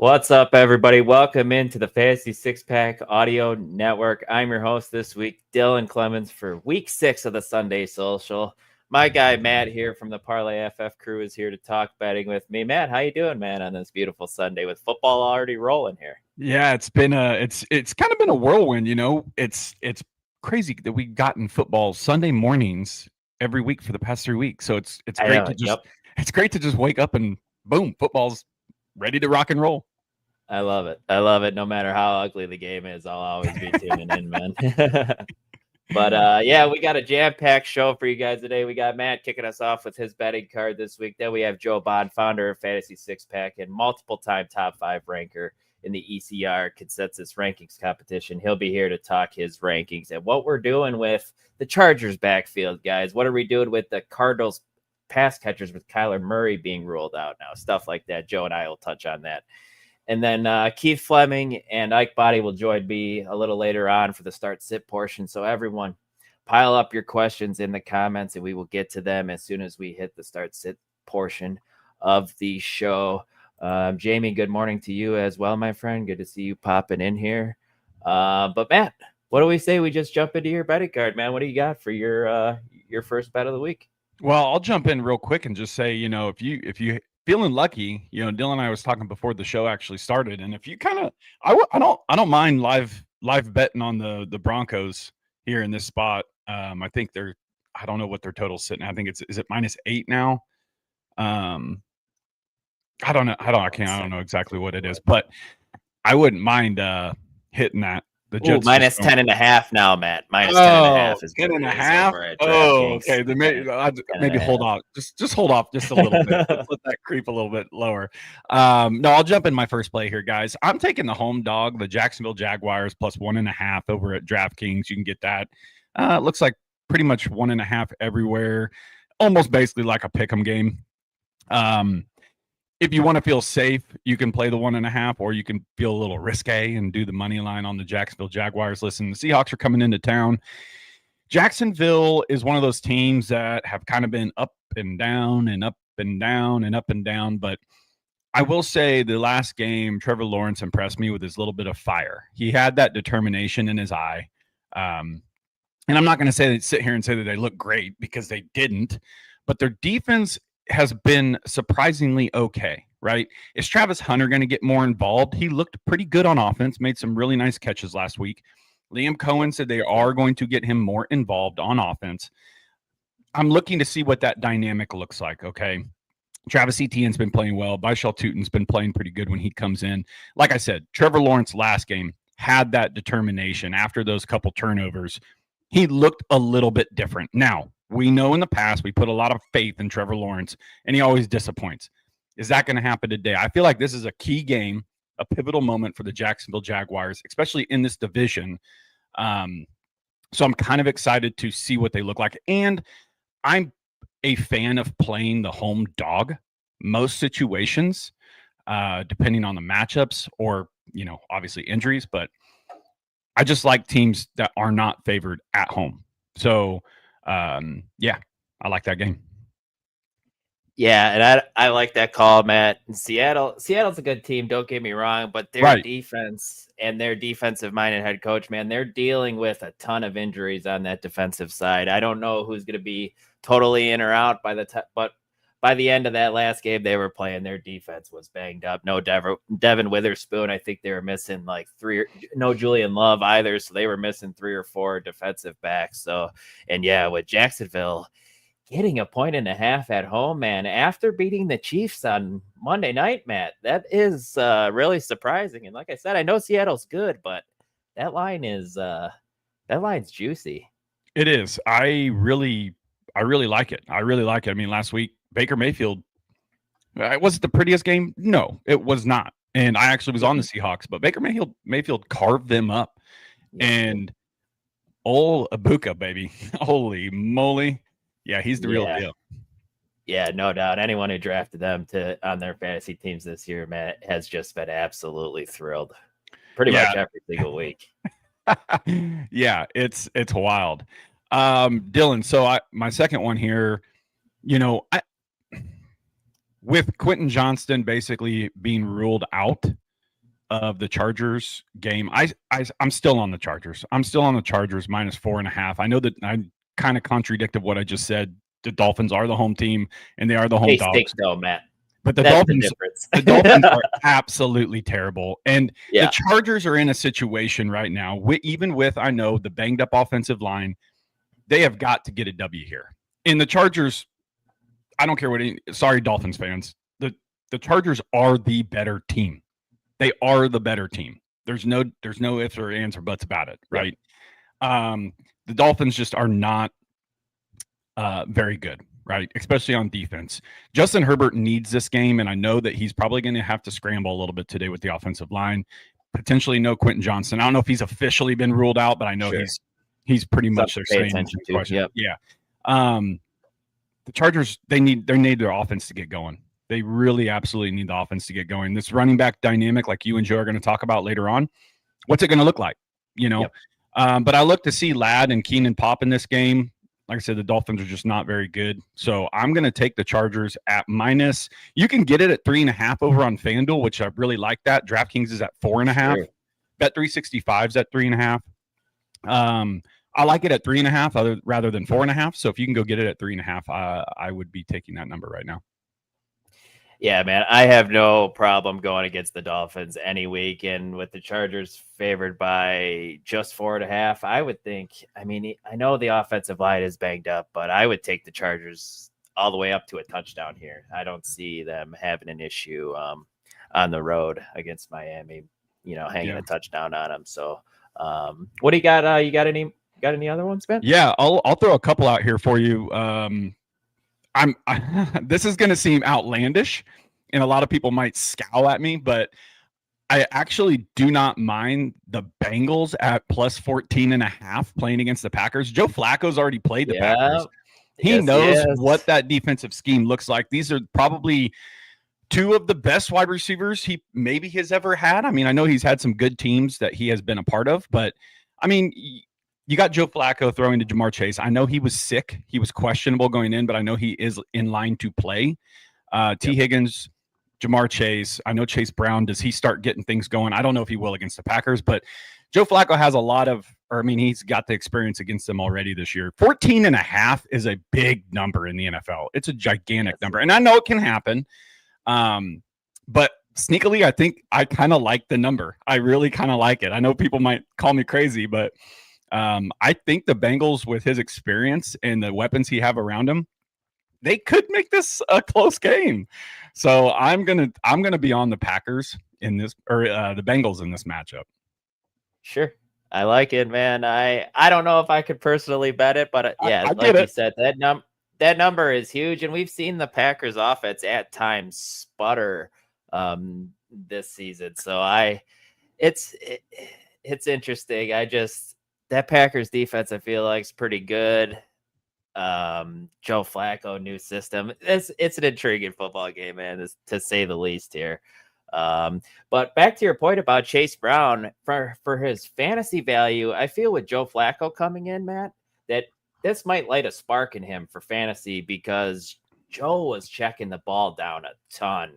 What's up, everybody? Welcome into the Fantasy Six Pack Audio Network. I'm your host this week, Dylan Clemons, for week 6 of the Sunday Social. My guy Matt here from the Parlay FF crew is here to talk betting with me. Matt, how you doing, man, on this beautiful Sunday with football already rolling here? Yeah, it's been it's kind of been a whirlwind. It's crazy that we've gotten football Sunday mornings every week for the past 3 weeks. So it's great to just it's great to just wake up and boom, football's ready to rock and roll. I love it. I love it. No matter how ugly the game is, I'll always be tuning in, man. But yeah, we got a jam-packed show for you guys today. We got Matt kicking us off with his betting card this week. Then we have Joe Bond, founder of Fantasy Six Pack and multiple-time top 5 ranker in the ECR consensus rankings competition. He'll be here to talk his rankings and what we're doing with the Chargers backfield, guys. What are we doing with the Cardinals pass catchers with Kyler Murray being ruled out now? Stuff like that. Joe and I will touch on that. And then Keith Flemming and Ike Bonni will join me a little later on for the start-sit portion. So everyone, pile up your questions in the comments, and we will get to them as soon as we hit the start-sit portion of the show. Jamie, good morning to you as well, my friend. Good to see you popping in here. But Matt, what do we say we just jump into your betting card, man? What do you got for your first bet of the week? Well, I'll jump in real quick and just say, if you feeling lucky, Dylan and I was talking before the show actually started, and if you kind of, I don't mind live betting on the Broncos here in this spot. I think I don't know what their total's sitting at. I think is it -8 now? I don't know. I don't know exactly what it is, but I wouldn't mind hitting that. The Jets minus 10.5 now, Matt. Minus 10.5 is 10.5. Oh, okay. Then maybe hold off. Just hold off just a little bit. Let's let that creep a little bit lower. No, I'll jump in my first play here, guys. I'm taking the home dog, the Jacksonville Jaguars, plus 1.5 over at DraftKings. You can get that. It looks like pretty much 1.5 everywhere. Almost basically like a pick'em game. If you want to feel safe, you can play the 1.5, or you can feel a little risque and do the money line on the Jacksonville Jaguars. Listen, the Seahawks are coming into town. Jacksonville is one of those teams that have kind of been up and down and up and down and up and down. But I will say the last game, Trevor Lawrence impressed me with his little bit of fire. He had that determination in his eye. And I'm not going to sit here and say that they look great, because they didn't. But their defense has been surprisingly okay, right? Is Travis Hunter going to get more involved? He looked pretty good on offense, made some really nice catches last week. Liam Cohen said they are going to get him more involved on offense. I'm looking to see what that dynamic looks like, okay? Travis Etienne's been playing well. Bishal Tutin's been playing pretty good when he comes in. Like I said, Trevor Lawrence last game had that determination after those couple turnovers. He looked a little bit different. Now, we know in the past we put a lot of faith in Trevor Lawrence, and he always disappoints. Is that going to happen today? I feel like this is a key game, a pivotal moment for the Jacksonville Jaguars, especially in this division. So I'm kind of excited to see what they look like. And I'm a fan of playing the home dog most situations, depending on the matchups or, obviously injuries. But I just like teams that are not favored at home. So, yeah, I like that game. Yeah, and I like that call, Matt. Seattle's a good team, don't get me wrong, but their defense and their defensive-minded head coach, man, they're dealing with a ton of injuries on that defensive side. I don't know who's going to be totally in or out but by the end of that last game they were playing, their defense was banged up. No Devin Witherspoon. I think they were missing like 3. No Julian Love either, so they were missing 3 or 4 defensive backs. So, and yeah, with Jacksonville getting 1.5 at home, man, after beating the Chiefs on Monday night, Matt, that is really surprising. And like I said, I know Seattle's good, but that line's juicy. It is. I really like it. I mean, last week, Baker Mayfield, was it the prettiest game? No, it was not. And I actually was on the Seahawks, but Baker Mayfield carved them up. Yeah. And Ibuka, baby. Holy moly. Yeah, he's the real deal. Yeah, no doubt. Anyone who drafted them on their fantasy teams this year, Matt, has just been absolutely thrilled. Pretty much every single week. Yeah, it's wild. Dylan, so my second one here, with Quentin Johnston basically being ruled out, of the Chargers game. I'm still on the Chargers. I'm still on the Chargers minus 4.5. I know that I kind of contradicted what I just said. The Dolphins are the home team and they are the home They dogs. stink though, Matt. But the That's the Dolphins are absolutely terrible. And yeah. the Chargers are in a situation right now, even with, I know, the banged up offensive line, they have got to get a W here. And the Chargers, I don't care sorry, Dolphins fans. The Chargers are the better team. They are the better team. There's no ifs or ands or buts about it, right? Yep. The Dolphins just are not very good, right? Especially on defense. Justin Herbert needs this game, and I know that he's probably going to have to scramble a little bit today with the offensive line. Potentially no Quentin Johnson. I don't know if he's officially been ruled out, but I know he's pretty much their same question. Yep. Yeah. The Chargers, they need their offense to get going. They really absolutely need the offense to get going. This running back dynamic, like you and Joe are going to talk about later on, what's it going to look like? Yep. But I look to see Ladd and Keenan pop in this game. Like I said, the Dolphins are just not very good. So I'm going to take the Chargers at minus. You can get it at 3.5 over on FanDuel, which I really like that. DraftKings is at 4.5. Sure. Bet365 is at 3.5. I like it at 3.5 rather than 4.5. So if you can go get it at 3.5, I would be taking that number right now. Yeah, man, I have no problem going against the Dolphins any week. And with the Chargers favored by just 4.5, I would think, I mean, I know the offensive line is banged up, but I would take the Chargers all the way up to a touchdown here. I don't see them having an issue on the road against Miami, hanging a touchdown on them. So what do you got? You got any other ones, Ben? Yeah, I'll throw a couple out here for you. This is going to seem outlandish and a lot of people might scowl at me, but I actually do not mind the Bengals at plus 14.5 playing against the Packers. Joe Flacco's already played the Packers. He knows what that defensive scheme looks like. These are probably two of the best wide receivers he maybe has ever had. I mean, I know he's had some good teams that he has been a part of, but I mean, you got Joe Flacco throwing to Jamar Chase. I know he was sick. He was questionable going in, but I know he is in line to play. T. Higgins, Jamar Chase. I know Chase Brown. Does he start getting things going? I don't know if he will against the Packers, but Joe Flacco has he's got the experience against them already this year. 14.5 is a big number in the NFL. It's a gigantic number. And I know it can happen. But sneakily, I think I kind of like the number. I really kind of like it. I know people might call me crazy, but I think the Bengals, with his experience and the weapons he have around him, they could make this a close game. So I'm gonna be on the Packers in this, or the Bengals in this matchup. Sure, I like it, man. I don't know if I could personally bet it, but yeah, like you said, that number is huge, and we've seen the Packers offense at times sputter this season. So it's interesting. That Packers defense, I feel like, is pretty good. Joe Flacco, new system. It's an intriguing football game, man, to say the least here. But back to your point about Chase Brown, for his fantasy value, I feel with Joe Flacco coming in, Matt, that this might light a spark in him for fantasy, because Joe was checking the ball down a ton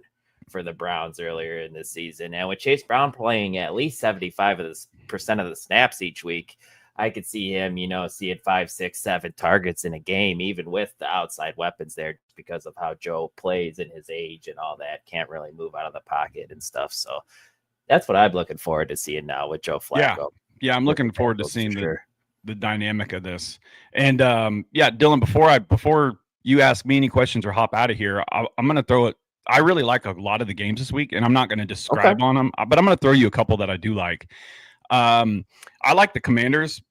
for the Browns earlier in this season. And with Chase Brown playing at least 75% of the snaps each week, I could see him, seeing 5, 6, 7 targets in a game, even with the outside weapons there, because of how Joe plays and his age and all that. Can't really move out of the pocket and stuff. So that's what I'm looking forward to seeing now with Joe Flacco. Yeah, I'm looking forward to seeing the dynamic of this. And Dylan, before you ask me any questions or hop out of here, I'm going to throw it. I really like a lot of the games this week, and I'm not going to describe on them, but I'm going to throw you a couple that I do like. I like the Commanders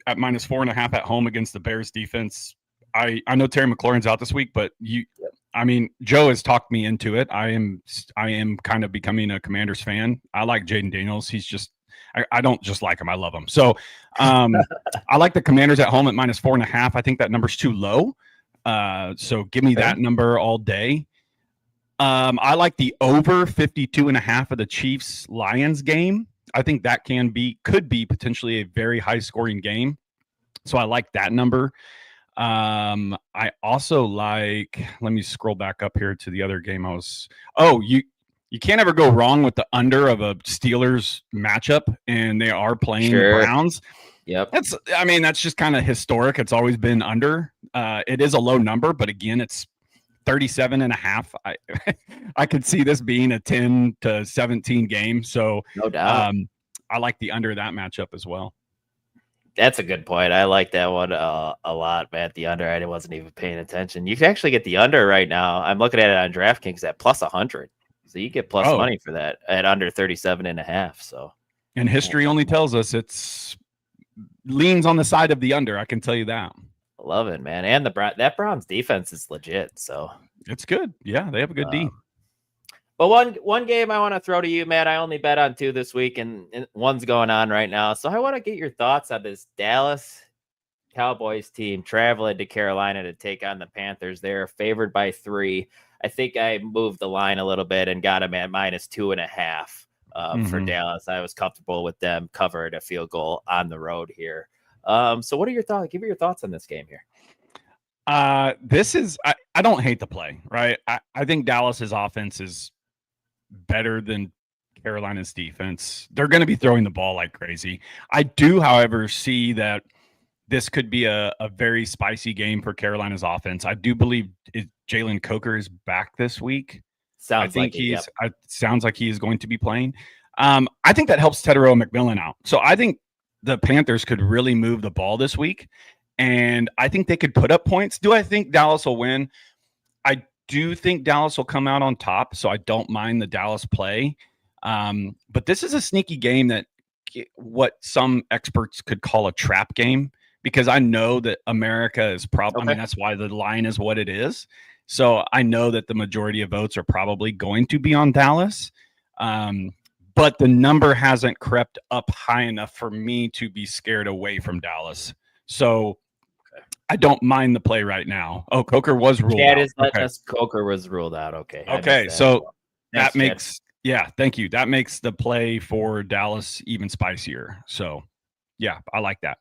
at minus 4.5 at home against the Bears defense. I know Terry McLaurin's out this week, but Joe has talked me into it. I am kind of becoming a Commanders fan. I like Jaden Daniels. He's just, I don't just like him. I love him. So I like the Commanders at home at minus 4.5. I think that number's too low. So give me that number all day. I like the over 52.5 of the Chiefs Lions game. I think that could be potentially a very high scoring game. So I like that number. I also like, let me scroll back up here to the other game. You you can't ever go wrong with the under of a Steelers matchup, and they are playing the Browns. Yep. That's just kind of historic. It's always been under. It is a low number, but again, it's 37.5. I could see this being a 10 to 17 game. So no doubt. I like the under that matchup as well. That's a good point. I like that one a lot, man. The under, I wasn't even paying attention. You can actually get the under right now. I'm looking at it on DraftKings at plus 100. So you get plus money for that at under 37.5. So, and history only tells us it's leans on the side of the under. I can tell you that. Love it, man. And that Browns defense is legit. So it's good. Yeah, they have a good D. But one game I want to throw to you, Matt. I only bet on 2 this week, and one's going on right now. So I want to get your thoughts on this Dallas Cowboys team traveling to Carolina to take on the Panthers. They're favored by 3. I think I moved the line a little bit and got them at minus 2.5 for Dallas. I was comfortable with them covering a field goal on the road here. So what are your thoughts? Give me your thoughts on this game here. This is I don't hate the play, right? I think Dallas's offense is better than Carolina's defense. They're going to be throwing the ball like crazy. I do, however, see that this could be a very spicy game for Carolina's offense. I do believe Jalen Coker is back this week. Sounds like he is going to be playing. I think that helps Tetairoa McMillan out. So I think the Panthers could really move the ball this week, and I think they could put up points. Do I think Dallas will win? I do think Dallas will come out on top, so I don't mind the Dallas play. But this is a sneaky game that what some experts could call a trap game, because I know that America is probably, I mean, that's why the line is what it is. So I know that the majority of votes are probably going to be on Dallas. But the number hasn't crept up high enough for me to be scared away from Dallas. So I don't mind the play right now. Oh, Coker was ruled out. Is letting us Coker was ruled out. Okay. Okay. So that makes, thank you. That makes the play for Dallas even spicier. So yeah, I like that.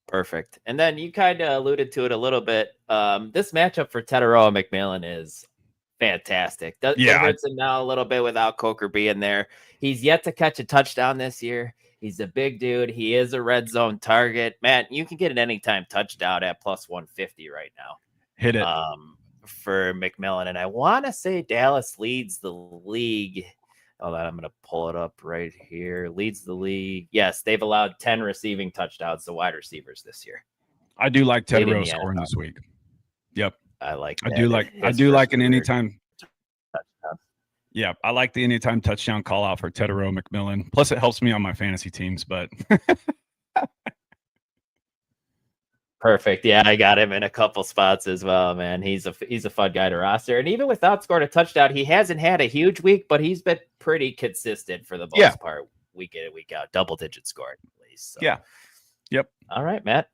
Perfect. And then you kind of alluded to it a little bit. This matchup for Tetairoa McMillan is fantastic. It hurts him now a little bit without Coker being there. He's yet to catch a touchdown this year. He's a big dude. He is a red zone target. Matt, you can get an anytime touchdown at plus 150 right now. Hit it. For McMillan. And I want to say Dallas leads the league. Hold on, I'm going to pull it up right here. Leads the league. Yes, they've allowed 10 receiving touchdowns to wide receivers this year. I do like Tetairoa scoring this week. Yep. I like that. I do like an anytime touchdown. Yeah, I like the anytime touchdown call out for Tetairoa McMillan. Plus, it helps me on my fantasy teams, but perfect. Yeah, I got him in a couple spots as well, man. He's a fun guy to roster. And even without scoring a touchdown, he hasn't had a huge week, but he's been pretty consistent for the most part, week in and week out, double-digit scoring at least. So. Yeah. Yep. All right, Matt.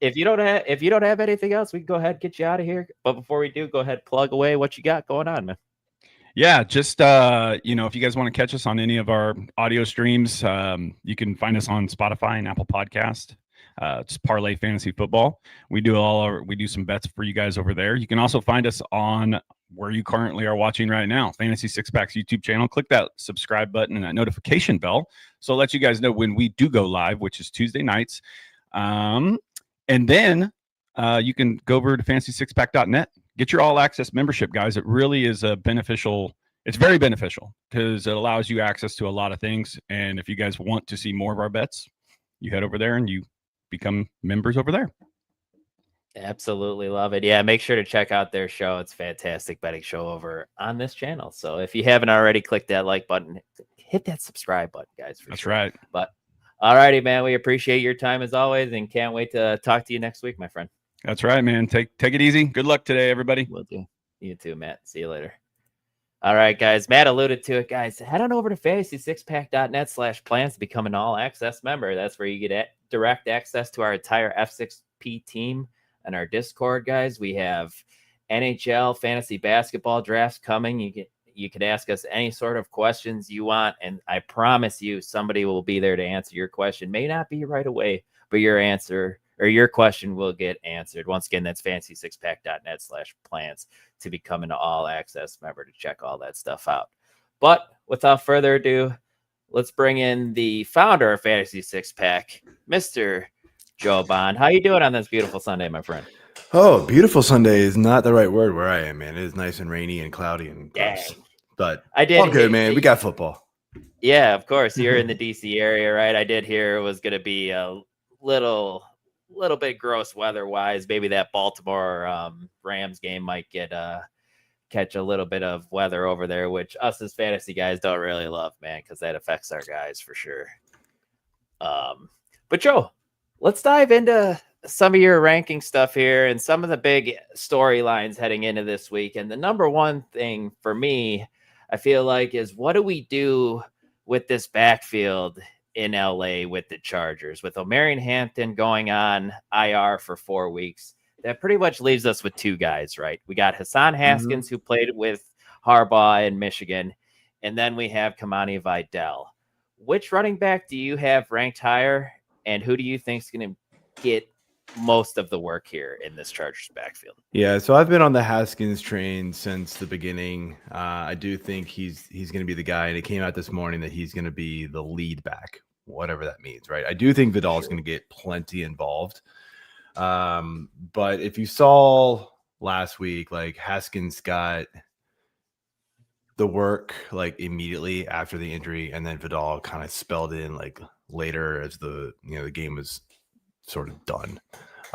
If you don't have anything else, we can go ahead and get you out of here. But before we do, go ahead, plug away what you got going on, man. Yeah, just if you guys want to catch us on any of our audio streams, you can find us on Spotify and Apple Podcast. It's Parlay Fantasy Football. We do some bets for you guys over there. You can also find us on where you currently are watching right now, Fantasy Six Pack's YouTube channel. Click that subscribe button and that notification bell, so it lets you guys know when we do go live, which is Tuesday nights. And then you can go over to FantasySixPack.net. Get your all access membership, guys. It really is it's very beneficial because it allows you access to a lot of things. And if you guys want to see more of our bets, you head over there and you become members over there. Absolutely love it. Yeah, make sure to check out their show. It's a fantastic betting show over on this channel. So if you haven't already, click that like button, hit that subscribe button, guys. That's right. But all righty, man. We appreciate your time as always and can't wait to talk to you next week, my friend. That's right, man. Take it easy. Good luck today, everybody. Will do. You too, Matt. See you later. All right, guys. Matt alluded to it, guys. Head on over to FantasySixPack.net/plans to become an all-access member. That's where you get direct access to our entire F6P team and our Discord, guys. We have NHL fantasy basketball drafts coming. You can ask us any sort of questions you want, and I promise you somebody will be there to answer your question. May not be right away, but your answer or your question will get answered. Once again, that's FantasySixPack.net/plans to become an all-access member to check all that stuff out. But without further ado, let's bring in the founder of Fantasy Six Pack, Mr. Joe Bond. How you doing on this beautiful Sunday, my friend? Oh, beautiful Sunday is not the right word where I am, man. It is nice and rainy and cloudy and gross. Dang. But I did. All good, man. We got football. Yeah, of course. You're in the DC area, right? I did hear it was going to be a little bit gross weather-wise. Maybe that Baltimore Rams game might catch a little bit of weather over there, which us as fantasy guys don't really love, man, because that affects our guys for sure. But Joe, let's dive into some of your ranking stuff here and some of the big storylines heading into this week. And the number one thing for me, I feel like, is what do we do with this backfield in LA with the Chargers, with Omarion Hampton going on IR for 4 weeks? That pretty much leaves us with two guys, right? We got Hassan Haskins, who played with Harbaugh in Michigan, and then we have Kamani Vidal. Which running back do you have ranked higher, and who do you think is going to get most of the work here in this Chargers backfield? Yeah, so I've been on the Haskins train since the beginning. I do think he's going to be the guy, and it came out this morning that he's going to be the lead back, whatever that means, right? I do think Vidal is going to get plenty involved. But if you saw last week, like Haskins got the work like immediately after the injury, and then Vidal kind of spelled in like later as the game was sort of done.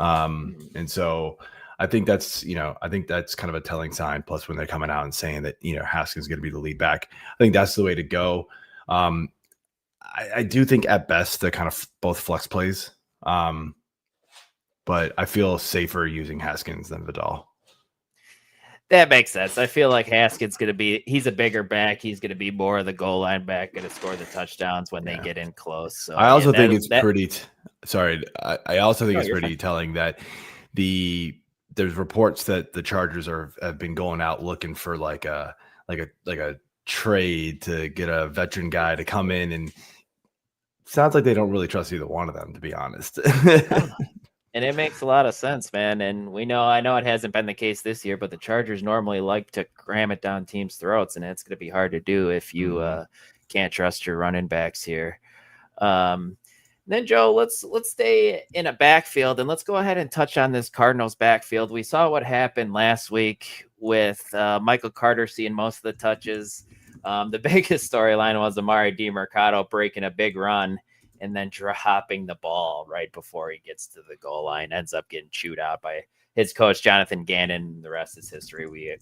And so I think that's kind of a telling sign. Plus, when they're coming out and saying that Haskins is going to be the lead back, I think that's the way to go. I do think at best they're kind of both flex plays. But I feel safer using Haskins than Vidal. That makes sense. I feel like Haskins he's a bigger back. He's going to be more of the goal line back, going to score the touchdowns when they get in close. So I also think it's pretty telling that there's reports that the Chargers have been going out looking for like a trade to get a veteran guy to come in, and sounds like they don't really trust either one of them, to be honest. And it makes a lot of sense, man. And I know it hasn't been the case this year, but the Chargers normally like to cram it down teams' throats, and it's going to be hard to do if you can't trust your running backs here. Then, Joe, let's stay in a backfield, and let's go ahead and touch on this Cardinals backfield. We saw what happened last week with Michael Carter seeing most of the touches. The biggest storyline was Amari DiMercato breaking a big run and then dropping the ball right before he gets to the goal line, ends up getting chewed out by his coach, Jonathan Gannon. The rest is history.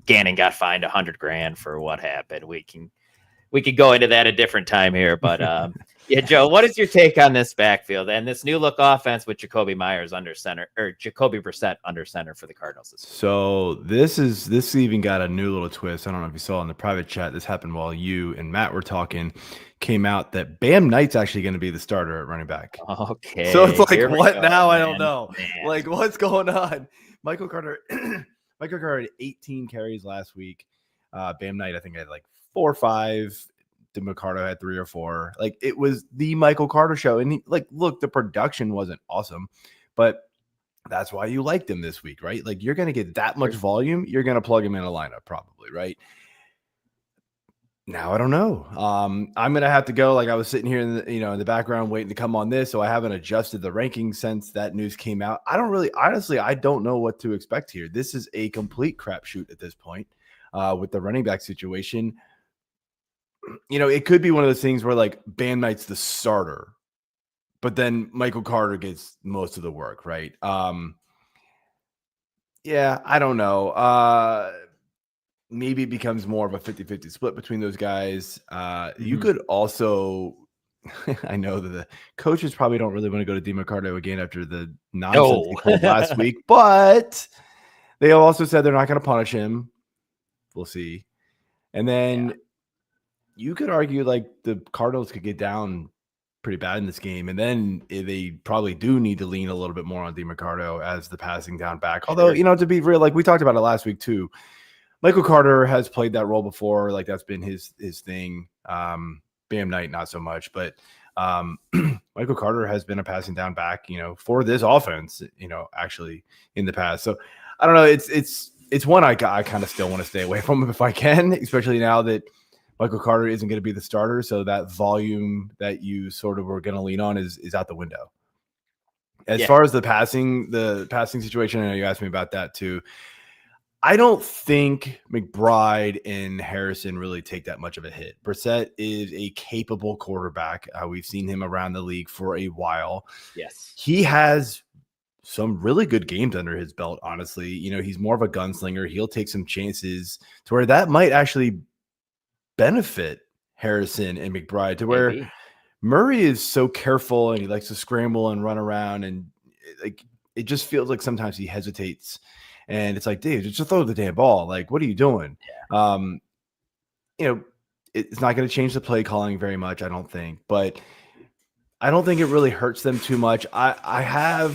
Gannon got fined $100,000 for what happened. We could go into that a different time here, but yeah, Joe, what is your take on this backfield and this new look offense with Jacoby Myers under center, or Jacoby Brissett under center for the Cardinals? So this even got a new little twist. I don't know if you saw in the private chat. This happened while you and Matt were talking. Came out that Bam Knight's actually going to be the starter at running back. Okay. So it's like, what now? Man. I don't know. Man. Like, what's going on? Michael Carter had 18 carries last week. Bam Knight, I think, had like 4 or 5. DiMercato had 3 or 4. Like, it was the Michael Carter show. And look, the production wasn't awesome, but that's why you liked him this week, right? Like, you're going to get that much volume. You're going to plug him in a lineup probably, right? Now, I don't know. I'm going to have to go. Like, I was sitting here in the background waiting to come on this, so I haven't adjusted the ranking since that news came out. I don't know what to expect here. This is a complete crapshoot at this point with the running back situation. It could be one of those things where like Bam Knight's the starter, but then Michael Carter gets most of the work, right? Yeah, I don't know. Maybe it becomes more of a 50-50 split between those guys. You could also, I know that the coaches probably don't really want to go to DiMercato again after the nonsense he pulled last week, but they also said they're not going to punish him. We'll see. And then you could argue like the Cardinals could get down pretty bad in this game, and then they probably do need to lean a little bit more on DiMercato as the passing down back. Although, to be real, like we talked about it last week too, Michael Carter has played that role before. Like that's been his thing. Bam Knight, not so much, but Michael Carter has been a passing down back, for this offense, actually in the past. So I don't know. It's one I kind of still want to stay away from if I can, especially now that Michael Carter isn't going to be the starter, so that volume that you sort of were going to lean on is out the window. As far as the passing situation, I know you asked me about that too. I don't think McBride and Harrison really take that much of a hit. Brissett is a capable quarterback. We've seen him around the league for a while. Yes. He has some really good games under his belt, honestly. You know, he's more of a gunslinger. He'll take some chances to where that might actually benefit Harrison and McBride, to where Murray is so careful and he likes to scramble and run around, and like it just feels like sometimes he hesitates. And it's like, dude, just throw the damn ball. Like, what are you doing? Yeah. You know, it's not going to change the play calling very much, I don't think. But I don't think it really hurts them too much. I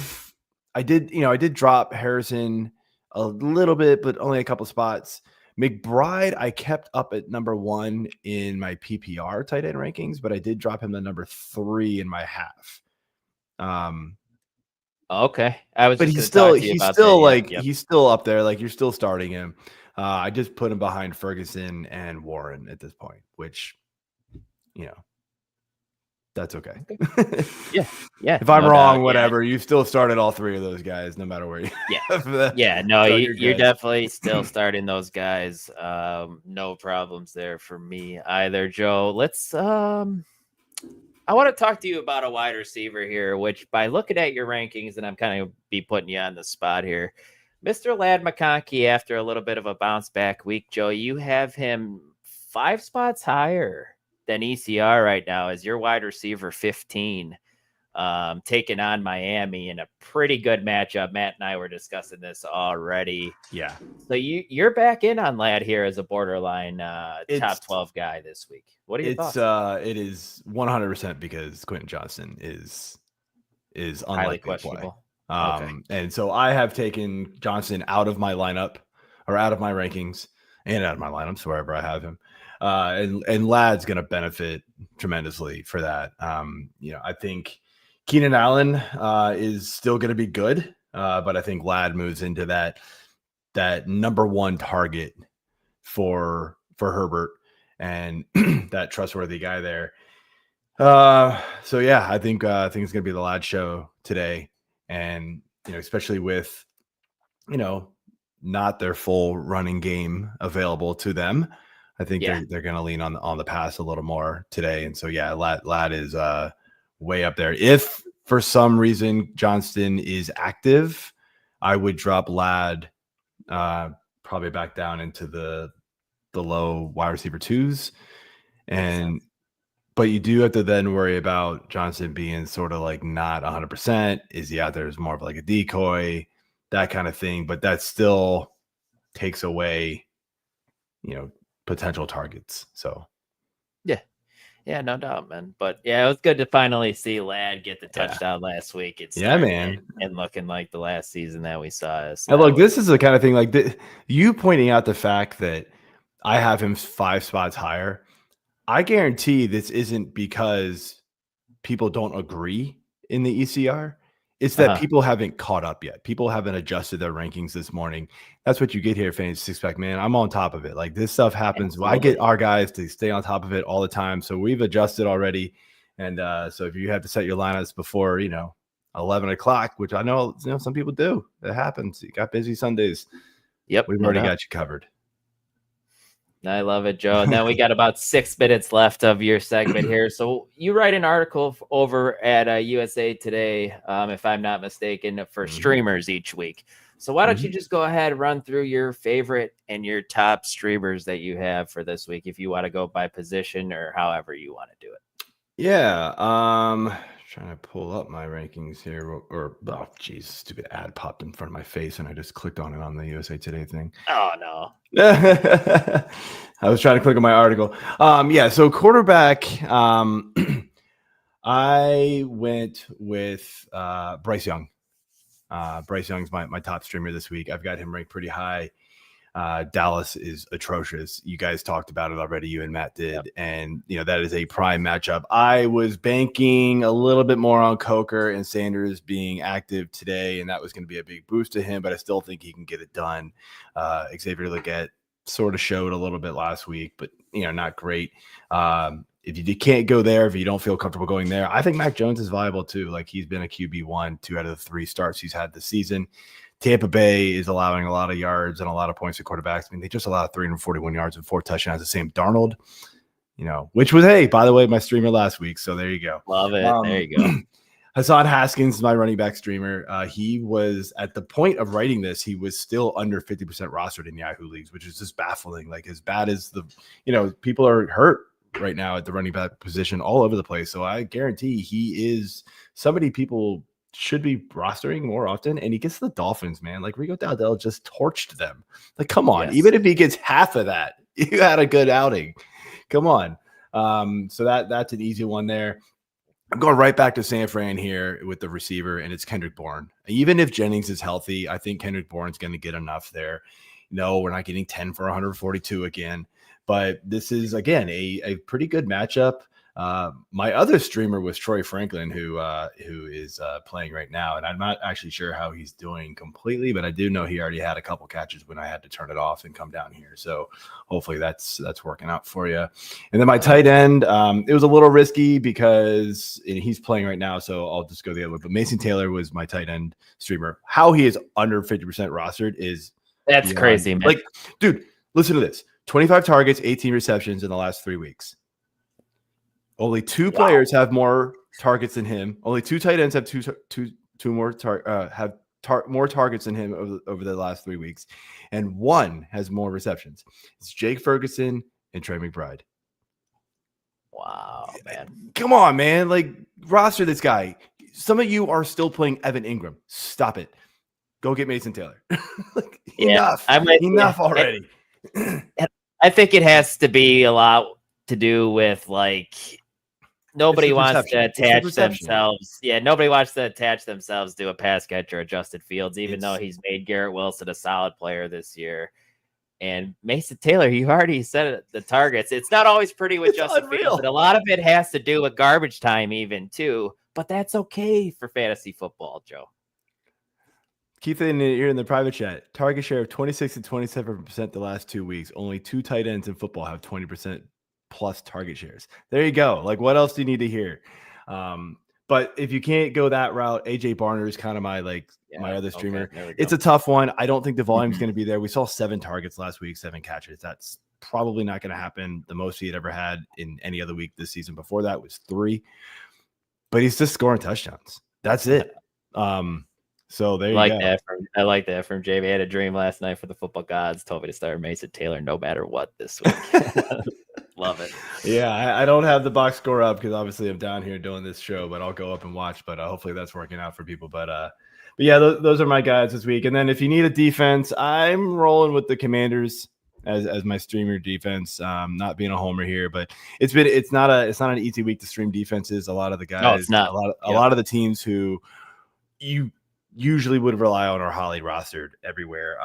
did drop Harrison a little bit, but only a couple spots. McBride, I kept up at number 1 in my PPR tight end rankings, but I did drop him to number 3 in my half. Okay. But he's still up there. Like, you're still starting him. I just put him behind Ferguson and Warren at this point, which, you know, that's okay. Yeah. If I'm wrong, whatever, you still started all 3 of those guys, no matter where you. You're definitely still starting those guys. No problems there for me either, Joe. Let's I want to talk to you about a wide receiver here, which by looking at your rankings, and I'm kind of be putting you on the spot here, Mr. Ladd McConkey, after a little bit of a bounce back week, Joe, you have him 5 spots higher than ECR right now as your wide receiver 15, taking on Miami in a pretty good matchup. Matt and I were discussing this already. Yeah. So you're back in on Ladd here as a borderline top 12 guy this week. What are your thoughts? It is 100% because Quentin Johnston is unlikely to play. And so I have taken Johnston out of my lineup, or out of my rankings, and out of my lineups wherever I have him. And Ladd's going to benefit tremendously for that. You know, I think Keenan Allen is still going to be good, but I think Ladd moves into that number 1 target for Herbert and that trustworthy guy there. So yeah, I think it's going to be the Ladd show today, and you know, especially with, you know, not their full running game available to them, I think they're going to lean on the pass a little more today. And so yeah, Ladd is way up there. If for some reason Johnston is active, I would drop Ladd probably back down into the low wide receiver 2s. But you do have to then worry about Johnston being sort of like not 100%. Is he out there as more of like a decoy, that kind of thing? But that still takes away, you know, potential targets. So yeah, no doubt, man. But yeah, it was good to finally see Ladd get the touchdown last week. It's man, and looking like the last season that we saw. And look, this is the kind of thing like you pointing out the fact that I have him 5 spots higher. I guarantee this isn't because people don't agree in the ECR. It's that people haven't caught up yet. People haven't adjusted their rankings this morning. That's what you get here, Fantasy Six Pack, man. I'm on top of it. Like, this stuff happens. Well, I get our guys to stay on top of it all the time. So we've adjusted already. And so if you have to set your lineups before, you know, 11 o'clock, which I know, you know, some people do. It happens. You got busy Sundays. Yep. We've already got you covered. I love it, Joe. And then we got about 6 minutes left of your segment here. So you write an article over at USA Today, if I'm not mistaken, for streamers each week. So why don't you just go ahead and run through your favorite and your top streamers that you have for this week, if you want to go by position or however you want to do it. Yeah. Trying to pull up my rankings here, or oh geez, stupid ad popped in front of my face and I just clicked on it on the USA Today thing. Oh no. I was trying to click on my article. Yeah, so quarterback, I went with Bryce Young. Bryce Young's my top streamer this week. I've got him ranked pretty high. Dallas is atrocious. You guys talked about it already. You and Matt did. Yep. And, you know, that is a prime matchup. I was banking a little bit more on Coker and Sanders being active today, and that was going to be a big boost to him, but I still think he can get it done. Xavier Legette sort of showed a little bit last week, but not great. If you can't go there, if you don't feel comfortable going there, I think Mac Jones is viable too. Like, he's been a QB1 2 out of the 3 starts he's had this season. Tampa Bay is allowing a lot of yards and a lot of points to quarterbacks. I mean, they just allowed 341 yards and 4 touchdowns to Sam Darnold, which was, hey, by the way, my streamer last week. So there you go. Love it. There you go. Hassan Haskins is my running back streamer. He was, at the point of writing this, he was still under 50% rostered in Yahoo leagues, which is just baffling. Like, as bad as people are hurt right now at the running back position all over the place. So I guarantee he is somebody people should be rostering more often. And he gets the Dolphins, man. Like, Rico Dowdell just torched them. Like, come on. Yes. Even if he gets half of that, you had a good outing. Come on. So that's an easy one there. I'm going right back to San Fran here with the receiver, and it's Kendrick Bourne. Even if Jennings is healthy, I think Kendrick Bourne's going to get enough there. No, we're not getting 10 for 142 again. But this is, again, a pretty good matchup. My other streamer was Troy Franklin, who is playing right now, and I'm not actually sure how he's doing completely, but I do know he already had a couple catches when I had to turn it off and come down here. So hopefully that's working out for you. And then my tight end, it was a little risky because he's playing right now, so I'll just go the other way. But Mason Taylor was my tight end streamer. How he is under 50% rostered is crazy, man. Like, dude, listen to this. 25 targets, 18 receptions in the last 3 weeks. Only 2 players have more targets than him. Only 2 tight ends have more targets than him over the last 3 weeks, and 1 has more receptions. It's Jake Ferguson and Trey McBride. Wow, man! Come on, man! Like, roster this guy. Some of you are still playing Evan Ingram. Stop it. Go get Mason Taylor. Enough. Enough already. I think it has to be a lot to do with, like, nobody wants to attach themselves. Yeah, nobody wants to attach themselves to a pass catcher or Justin Fields, even though he's made Garrett Wilson a solid player this year. And Mason Taylor, you already said the targets. It's not always pretty with Justin Fields, but a lot of it has to do with garbage time even too. But that's okay for fantasy football, Joe. Keith, you're in the private chat. Target share of 26 and 27% the last 2 weeks. Only 2 tight ends in football have 20% plus target shares. There you go. Like, what else do you need to hear? But if you can't go that route, AJ Barner is kind of my other streamer. Okay, it's a tough one. I don't think the volume is going to be there. We saw 7 targets last week, 7 catches. That's probably not going to happen. The most he had ever had in any other week this season before that was 3. But he's just scoring touchdowns. That's it. So there you go. I like that from Jamie. I had a dream last night for the football gods. Told me to start Mason Taylor no matter what this week. Love it. Yeah, I don't have the box score up because obviously I'm down here doing this show, but I'll go up and watch. But hopefully that's working out for people. But yeah, those are my guys this week. And then if you need a defense, I'm rolling with the Commanders as my streamer defense. Not being a homer here, but it's not an easy week to stream defenses. A lot of the guys, no, it's not. A lot of the teams who you usually would rely on are highly rostered everywhere.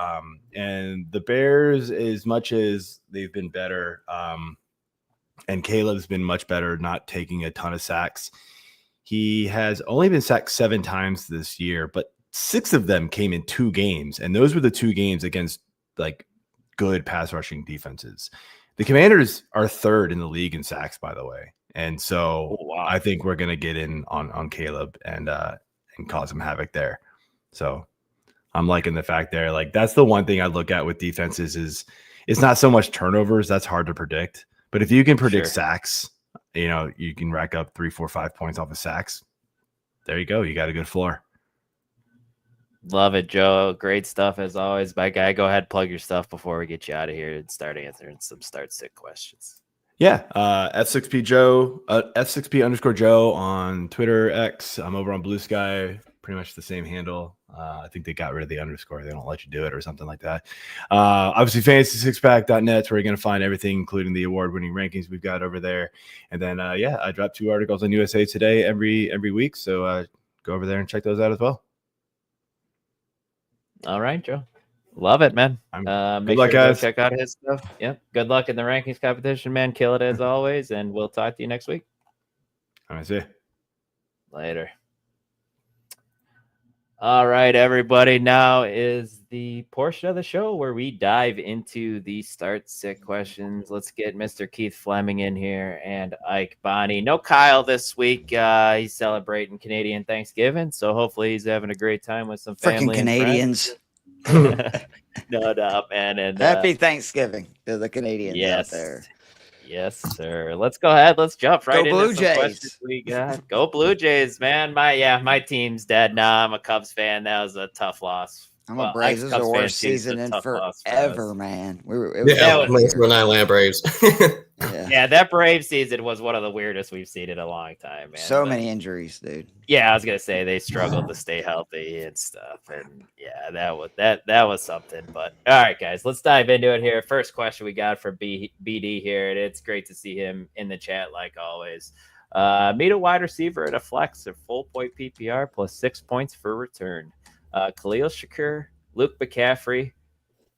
And the Bears, as much as they've been better, and Caleb's been much better, not taking a ton of sacks. He has only been sacked 7 times this year, but 6 of them came in 2 games. And those were the 2 games against like good pass rushing defenses. The Commanders are 3rd in the league in sacks, by the way. And so I think we're going to get in on Caleb and cause him havoc there. So I'm liking the fact there. Like, that's the one thing I look at with defenses is it's not so much turnovers. That's hard to predict. But if you can predict sacks, you can rack up 3, 4, 5 points off of sacks. There you go. You got a good floor. Love it, Joe. Great stuff as always. My guy, go ahead, plug your stuff before we get you out of here and start answering some start-sit questions. Yeah, F6P Joe, F6P_Joe on Twitter, X. I'm over on Blue Sky, pretty much the same handle. I think they got rid of the underscore. They don't let you do it or something like that. Obviously, FantasySixPack.net is where you're going to find everything, including the award-winning rankings we've got over there. And then, I drop 2 articles on USA Today every week. So go over there and check those out as well. All right, Joe. Love it, man. Good luck, guys. Check out his stuff. Yep. Good luck in the rankings competition, man. Kill it as always, and we'll talk to you next week. All right, see you. Later. All right, everybody. Now is the portion of the show where we dive into the start sit questions. Let's get Mr. Keith Flemming in here and Ike Bonni. No Kyle this week. He's celebrating Canadian Thanksgiving, so hopefully he's having a great time with some family. Freaking Canadians. No doubt, man. And happy Thanksgiving to the Canadians out there. Yes, sir. Let's go ahead. Let's jump right into Blue some Jays. questions we got. Go Blue Jays, man. My team's dead now. I'm a Cubs fan. That was a tough loss. I'm a Braves. This is the worst season in forever, man. Rhode Island Braves. Yeah, that Brave season was one of the weirdest we've seen in a long time, man. So many injuries, dude. Yeah, I was gonna say they struggled to stay healthy and stuff, and yeah, that was something. But all right, guys, let's dive into it here. First question we got from BD here, and it's great to see him in the chat like always. Meet a wide receiver at a flex or full point PPR plus 6 points for return. Khalil Shakur, Luke McCaffrey,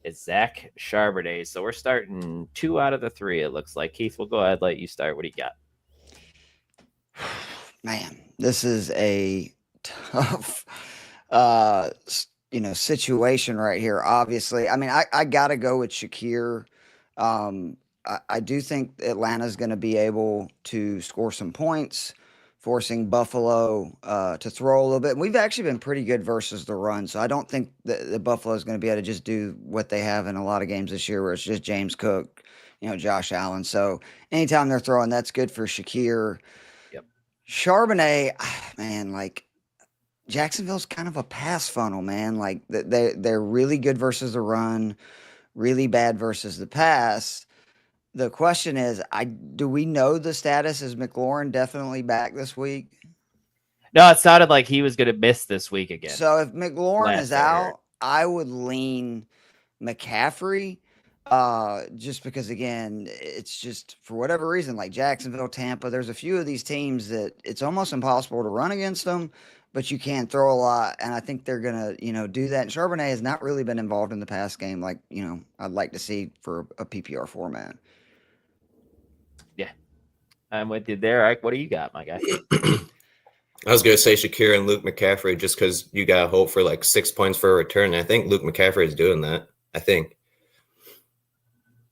it's Zach Charbonnet. So we're starting 2 out of the 3, it looks like. Keith, we'll go ahead and let you start. What do you got? Man, this is a tough situation right here. Obviously, I mean, I gotta go with Shakir. I do think Atlanta's going to be able to score some points, forcing Buffalo to throw a little bit. And we've actually been pretty good versus the run, so I don't think that Buffalo is going to be able to just do what they have in a lot of games this year, where it's just James Cook, Josh Allen. So anytime they're throwing, that's good for Shakir. Yep. Charbonnet, man, like Jacksonville's kind of a pass funnel, man. Like they're really good versus the run, really bad versus the pass. The question is, do we know the status? Is McLaurin definitely back this week? No, it sounded like he was going to miss this week again. So if McLaurin is out, I would lean McCaffrey, just because, again, it's just for whatever reason, like Jacksonville, Tampa, there's a few of these teams that it's almost impossible to run against them, but you can throw a lot, and I think they're going to, do that. And Charbonnet has not really been involved in the pass game like, I'd like to see for a PPR format. Yeah, I'm with you there, Ike. What do you got, my guy? I was going to say Shakir and Luke McCaffrey just because you got to hope for like 6 points for a return. I think Luke McCaffrey is doing that. I think.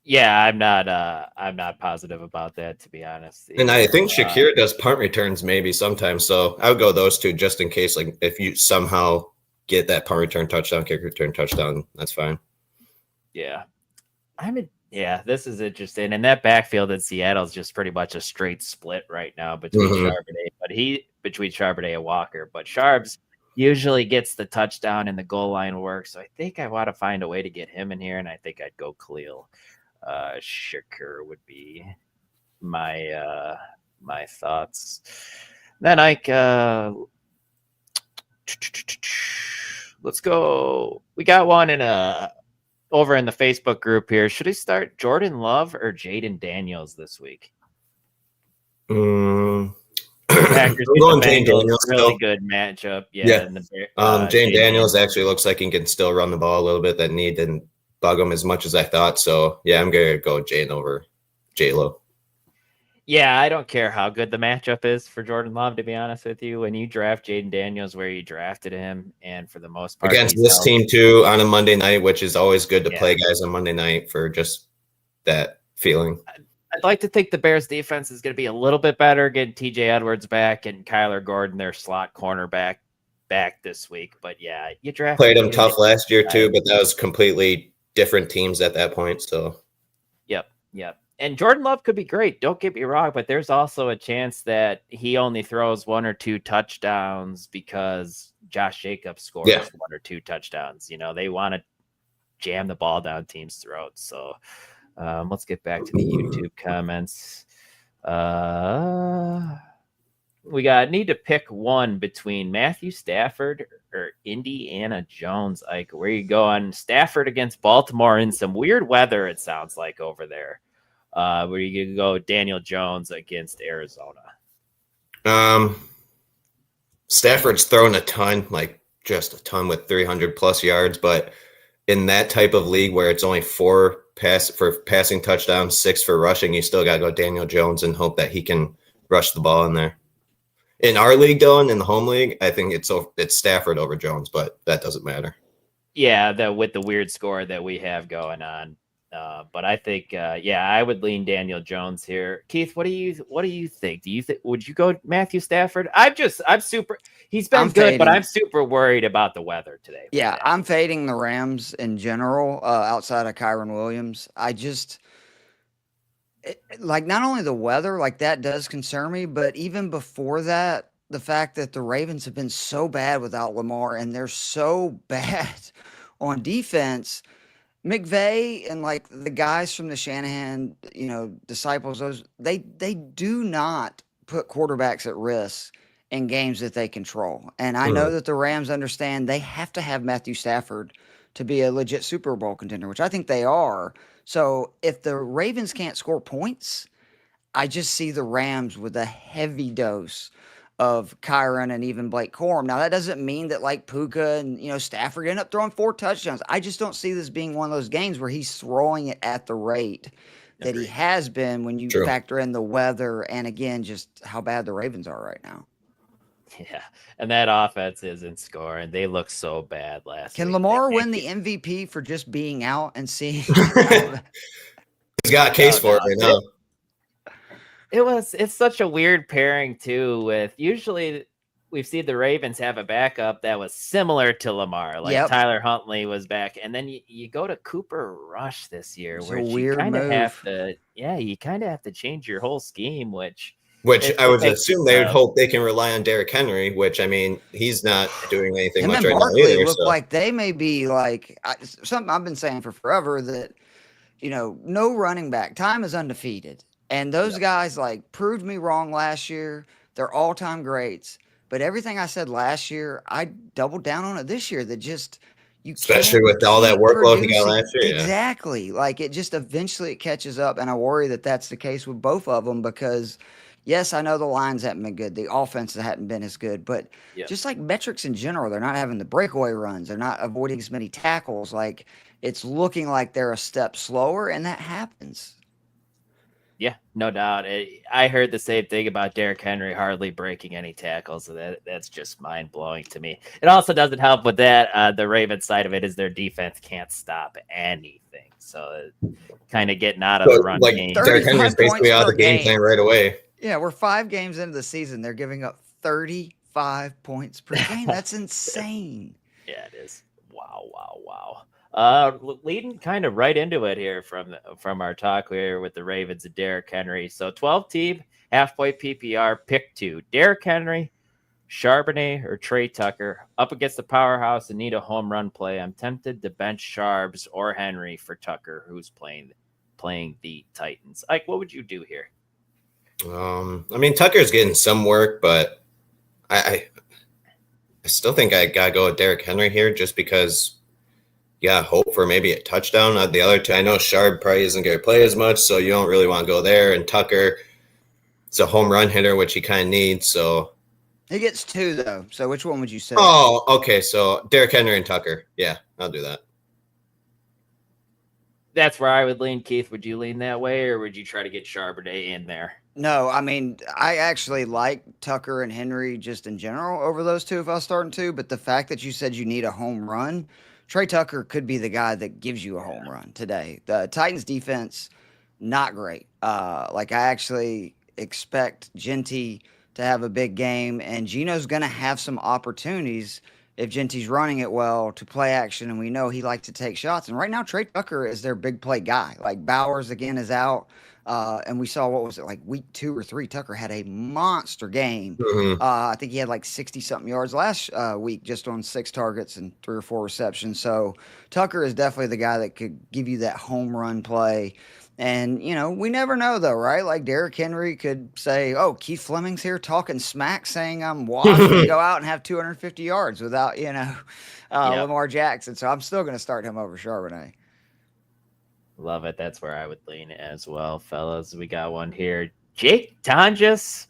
Yeah, I'm not positive about that, to be honest. And I think Shakir does punt returns maybe sometimes. So I would go those two just in case, like if you somehow get that punt return touchdown, kick return touchdown, that's fine. Yeah. Yeah, this is interesting. And that backfield in Seattle is just pretty much a straight split right now between Charbonnet and Walker. But Sharbs usually gets the touchdown and the goal line work. So I think I want to find a way to get him in here, and I think I'd go Khalil. Shakur would be my thoughts. Then Ike, let's go. We got one over in the Facebook group here. Should I start Jordan Love or Jaden Daniels this week? I'm going Jaden Daniels. Really good matchup. Yeah. Jaden Daniels actually looks like he can still run the ball a little bit. That knee didn't bug him as much as I thought. So yeah, I'm gonna go Jaden over J-Lo. Yeah, I don't care how good the matchup is for Jordan Love, to be honest with you. When you draft Jaden Daniels where you drafted him, and for the most part against this team too on a Monday night, which is always good to play guys on Monday night for just that feeling. I'd like to think the Bears defense is going to be a little bit better, getting TJ Edwards back and Kyler Gordon, their slot cornerback, back this week. But yeah, you played them tough last year too, but that was completely different teams at that point. So Yep. And Jordan Love could be great. Don't get me wrong, but there's also a chance that he only throws 1 or 2 touchdowns because Josh Jacobs scores 1 or 2 touchdowns. They want to jam the ball down teams' throats. So let's get back to the YouTube comments. We need to pick one between Matthew Stafford or Indiana Jones. Ike, where you going? Stafford against Baltimore in some weird weather, it sounds like, over there. Where you can go Daniel Jones against Arizona. Stafford's thrown a ton, like just a ton with 300 plus yards, but in that type of league where it's only 4 passing touchdowns, 6 for rushing, you still got to go Daniel Jones and hope that he can rush the ball in there. In our league, though, and in the home league, I think it's Stafford over Jones, but that doesn't matter. Yeah, with the weird score that we have going on. But I think, I would lean Daniel Jones here. Keith, what do you think? Would you go Matthew Stafford? He's been good, but I'm super worried about the weather today. Yeah, I'm fading the Rams in general, outside of Kyron Williams. Not only the weather, like that does concern me, but even before that, the fact that the Ravens have been so bad without Lamar and they're so bad on defense. McVay and like the guys from the Shanahan, disciples, they do not put quarterbacks at risk in games that they control. And I know that the Rams understand they have to have Matthew Stafford to be a legit Super Bowl contender, which I think they are. So if the Ravens can't score points, I just see the Rams with a heavy dose of Kyron and even Blake Corum. Now, that doesn't mean that like Puka and, Stafford end up throwing 4 touchdowns. I just don't see this being one of those games where he's throwing it at the rate that he has been when you factor in the weather and, again, just how bad the Ravens are right now. Yeah, and that offense isn't scoring. They look so bad last week. Can Lamar win the MVP for just being out and seeing? He's got a case for it right now. It's such a weird pairing too, with usually we've seen the Ravens have a backup that was similar to Lamar, like Tyler Huntley was back. And then you go to Cooper Rush this year, where you kind of have to change your whole scheme, which I would assume they would hope they can rely on Derrick Henry, which I mean, he's not doing anything much right now either. Look like they may be like something I've been saying for forever that, no running back. Time is undefeated. And those guys like proved me wrong last year. They're all-time greats. But everything I said last year, I doubled down on it this year. That just especially with all that workload he got last year. Exactly. Like it just eventually it catches up. And I worry that that's the case with both of them because, yes, I know the lines haven't been good. The offense hadn't been as good. But just like metrics in general, they're not having the breakaway runs. They're not avoiding as many tackles. Like it's looking like they're a step slower, and that happens. Yeah, no doubt. I heard the same thing about Derrick Henry hardly breaking any tackles. So that's just mind-blowing to me. It also doesn't help with that. The Ravens side of it is their defense can't stop anything. So kind of getting out of the run game. Derrick Henry's basically out of the game plan right away. Yeah, we're 5 games into the season. They're giving up 35 points per game. That's insane. Yeah, it is. Wow. Leading kind of right into it here from our talk here with the Ravens and Derrick Henry. So 12-team, half-point PPR, pick 2. Derrick Henry, Charbonnet, or Trey Tucker up against the powerhouse and need a home run play. I'm tempted to bench Charbs or Henry for Tucker, who's playing the Titans. Ike, what would you do here? I mean, Tucker's getting some work, but I still think I gotta go with Derrick Henry here just because. Yeah, hope for maybe a touchdown. The other two, I know Sharp probably isn't going to play as much, so you don't really want to go there. And Tucker, it's a home run hitter, which he kind of needs. So he gets 2 though. So which one would you say? Oh, okay. So Derrick Henry and Tucker. Yeah, I'll do that. That's where I would lean. Keith, would you lean that way, or would you try to get Charbonnet in there? No, I mean, I actually like Tucker and Henry just in general over those two if I was starting to. But the fact that you said you need a home run. Trey Tucker could be the guy that gives you a home run today. The Titans defense, not great. I actually expect Genty to have a big game, and Geno's going to have some opportunities if Genty's running it well to play action, and we know he likes to take shots. And right now, Trey Tucker is their big play guy. Like Bowers, again, is out. And we saw, what was it, like week 2 or 3, Tucker had a monster game. Mm-hmm. I think he had like 60-something yards last week just on 6 targets and 3 or 4 receptions. So Tucker is definitely the guy that could give you that home run play. And, we never know, though, right? Like Derrick Henry could say, oh, Keith Flemming's here talking smack, saying I'm washed to go out and have 250 yards without, Lamar Jackson. So I'm still going to start him over Charbonnet. Love it. That's where I would lean as well, fellas. We got one here. Jake Tonjes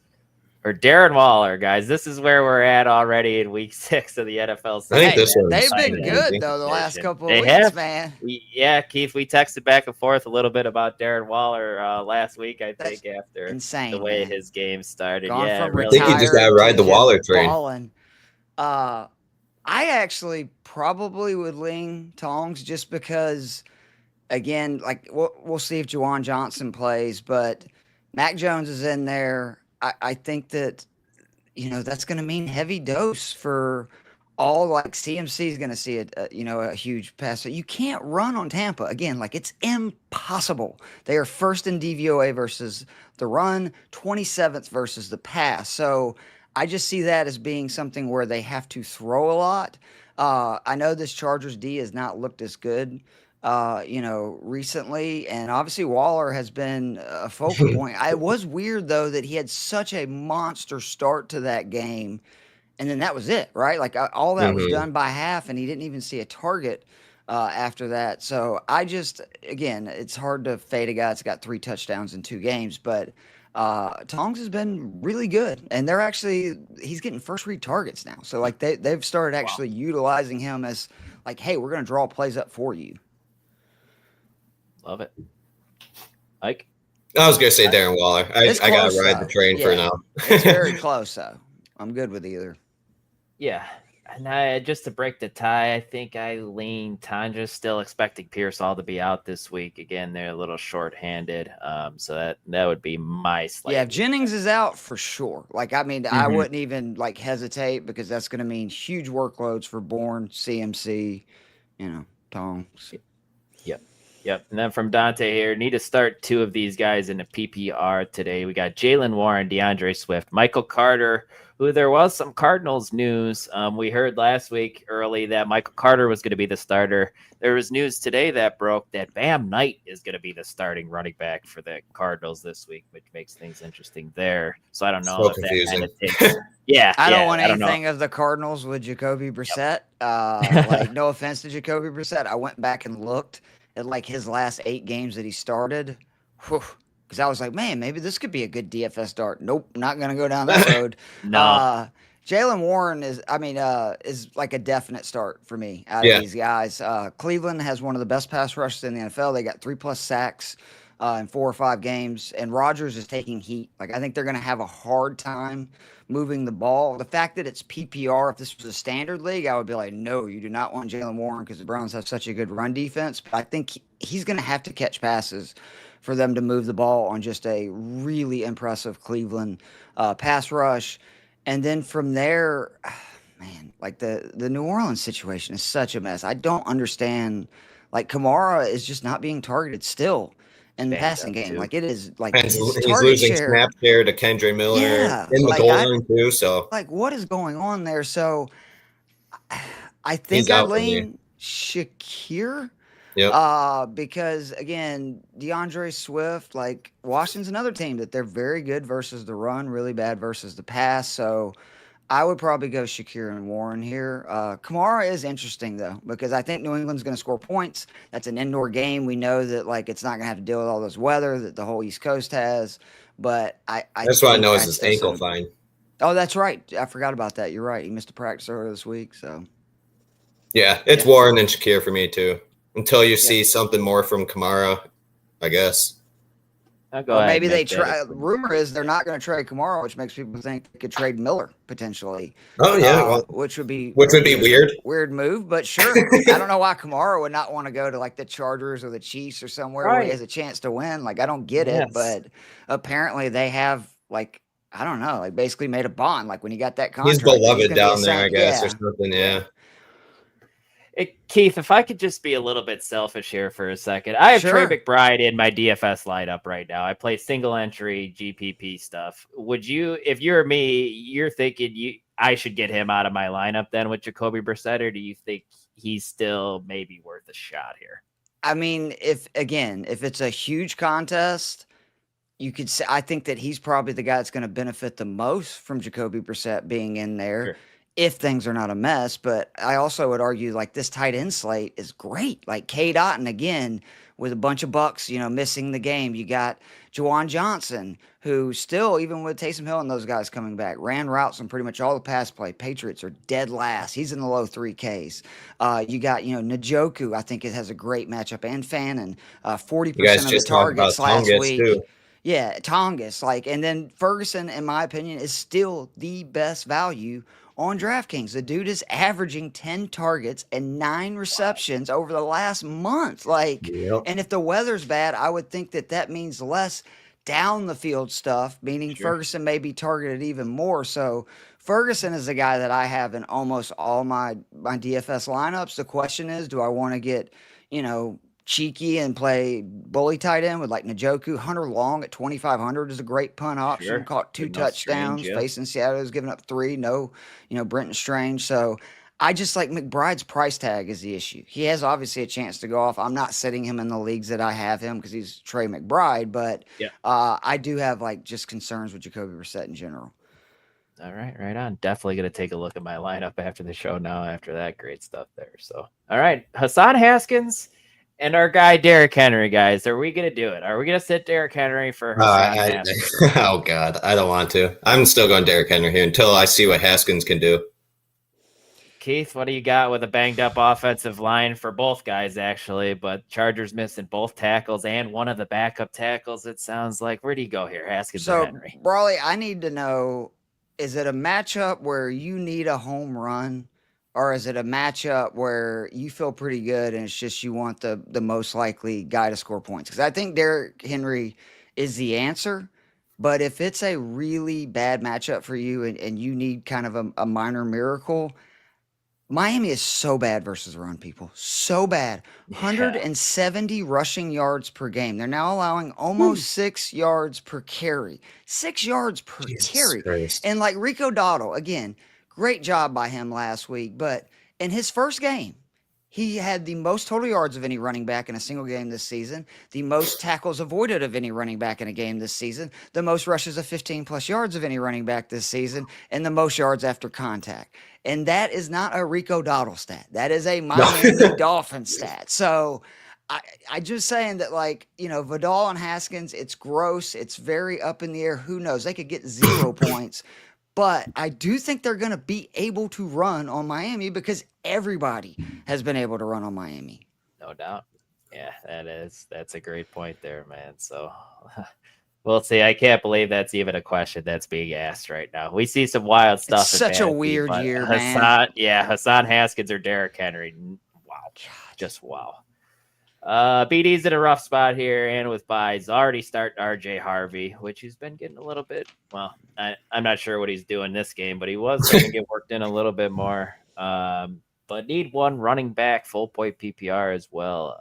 or Darren Waller, guys. This is where we're at already in week 6 of the NFL season. I think this one's They've been easy. good though the last couple of They weeks, have. man. Yeah, Keith, we texted back and forth a little bit about Darren Waller last week, I think, after Insane, the way man. his game started. Gone Yeah, from really. I think you just retired gotta ride to the just Waller train. balling. I actually probably would lean Tongs just because, again, like we'll see if Juwan Johnson plays, but Mac Jones is in there. I think that, that's going to mean heavy dose for all, like CMC is going to see a huge pass. So you can't run on Tampa again. Like it's impossible. They are first in DVOA versus the run, 27th versus the pass. So I just see that as being something where they have to throw a lot. I know this Chargers D has not looked as good, recently, and obviously Waller has been a focal point. It was weird though that he had such a monster start to that game, and then that was it, right? Like all that was done by half, and he didn't even see a target after that. So again, it's hard to fade a guy that's got 3 touchdowns in 2 games, but Tongs has been really good, and he's getting first read targets now. So like they've started actually utilizing him as like, hey, we're going to draw plays up for you. Love it. Ike? I was going to say Darren Waller. I got to ride the train for now. It's very close, though. I'm good with either. Yeah. And just to break the tie, I think I lean Tanja, still expecting Pearsall to be out this week. Again, they're a little short-handed. So that would be my slight. Yeah, if Jennings is out, for sure. Like, I mean, I wouldn't even, hesitate because that's going to mean huge workloads for Bourne, CMC, Tongs. Yep. And then from Dante here, need to start 2 of these guys in a PPR today. We got Jalen Warren, DeAndre Swift, Michael Carter, who there was some Cardinals news. We heard last week early that Michael Carter was going to be the starter. There was news today that broke that Bam Knight is going to be the starting running back for the Cardinals this week, which makes things interesting there. So I don't know So if confusing. that kind of takes. Yeah, I don't want know. anything of the Cardinals with Jacoby Brissett. No offense to Jacoby Brissett. I went back and looked at his last 8 games that he started. Because I was like, man, maybe this could be a good DFS start. Nope, not going to go down that road. No. Jalen Warren is like a definite start for me out of these guys. Cleveland has one of the best pass rushes in the NFL. They got 3+ sacks in 4 or 5 games, and Rodgers is taking heat. Like, I think they're going to have a hard time moving the ball. The fact that it's PPR, if this was a standard league, I would be like, no, you do not want Jalen Warren because the Browns have such a good run defense. But I think he's going to have to catch passes for them to move the ball on just a really impressive Cleveland pass rush. And then from there, man, like the New Orleans situation is such a mess. I don't understand. Like, Kamara is just not being targeted still in the passing game. Like, it is like he's losing snap share to Kendra Miller in the goal line too. So like, what is going on there? So I think I lean Shakir. Yep. Because again, DeAndre Swift, like Washington's another team that they're very good versus the run, really bad versus the pass. So I would probably go Shakir and Warren here. Kamara is interesting though, because I think New England's going to score points. That's an indoor game. We know that it's not going to have to deal with all this weather that the whole East Coast has. But that's why I know it's his ankle fine. Oh, that's right. I forgot about that. You're right. He missed a practice earlier this week. So yeah, it's Warren and Shakir for me too. Until you see something more from Kamara, I guess. Maybe they try. Rumor is they're not going to trade Kamara, which makes people think they could trade Miller potentially. Oh yeah, which would be weird. Weird move, but sure. I don't know why Kamara would not want to go to the Chargers or the Chiefs or somewhere where he has a chance to win. Like, I don't get it, but apparently they have I don't know, basically made a bond. Like when he got that contract, he's beloved down there, I guess, or something. Yeah. Keith, if I could just be a little bit selfish here for a second. I have Trey McBride in my DFS lineup right now. I play single entry GPP stuff. Would you, if you're me, you're thinking I should get him out of my lineup then with Jacoby Brissett, or do you think he's still maybe worth a shot here? I mean, if it's a huge contest, you could say I think that he's probably the guy that's going to benefit the most from Jacoby Brissett being in there. Sure. if things are not a mess. But I also would argue like this tight end slate is great. Like K. Dotton again with a bunch of bucks, missing the game. You got Juwan Johnson, who still, even with Taysom Hill and those guys coming back, ran routes on pretty much all the pass play. Patriots are dead last. He's in the low 3Ks. You got, Njoku, I think it has a great matchup, and Fannin, 40% of the targets last week. Too. Yeah, Tongas. And then Ferguson, in my opinion, is still the best value on DraftKings. The dude is averaging 10 targets and 9 receptions over the last month. And if the weather's bad, I would think that means less down the field stuff, meaning Ferguson may be targeted even more. So Ferguson is the guy that I have in almost all my DFS lineups. The question is, do I want to get, cheeky and play bully tight end with Njoku? Hunter Long at 2,500 is a great punt option. Caught 2 touchdowns. Facing Seattle is giving up 3. No, Brenton Strange. So I just like McBride's price tag is the issue. He has obviously a chance to go off. I'm not sitting him in the leagues that I have him because he's Trey McBride, but I do have just concerns with Jacoby Brissett in general. All right, right on. Definitely going to take a look at my lineup after the show now, after that great stuff there. So, all right, Hassan Haskins and our guy Derrick Henry, guys. Are we going to do it? Are we going to sit Derrick Henry for Hassan Haskins? Oh, God, I don't want to. I'm still going Derrick Henry here until I see what Haskins can do. Keith, what do you got with a banged-up offensive line for both guys, actually? But Chargers missing both tackles and one of the backup tackles, it sounds like. Where do you go here, Haskins or Henry? So, Brawley, I need to know, is it a matchup where you need a home run, or is it a matchup where you feel pretty good and it's just you want the most likely guy to score points? Because I think Derrick Henry is the answer. But if it's a really bad matchup for you and you need kind of a minor miracle, Miami is so bad versus run, people. So bad. 170 rushing yards per game. They're now allowing almost 6 yards per carry. 6 yards per carry. Christ. And Rico Dowdle, again, great job by him last week. But in his first game, he had the most total yards of any running back in a single game this season, the most tackles avoided of any running back in a game this season, the most rushes of 15-plus yards of any running back this season, and the most yards after contact. And that is not a Rico Dowdle stat. That is a Miami Dolphins stat. So I just saying that, Vidal and Haskins, it's gross. It's very up in the air. Who knows? They could get 0 points. But I do think they're going to be able to run on Miami because everybody has been able to run on Miami. No doubt. Yeah, that's a great point there, man. So we'll see. I can't believe that's even a question that's being asked right now. We see some wild stuff. It's such a weird year, man. Yeah, Hassan Haskins or Derrick Henry. Wow. Just wow. BD's in a rough spot here, and with buys already starting RJ Harvey, which he's been getting a little bit. Well, I'm not sure what he's doing this game, but he was going to get worked in a little bit more. But need one running back, full point PPR as well.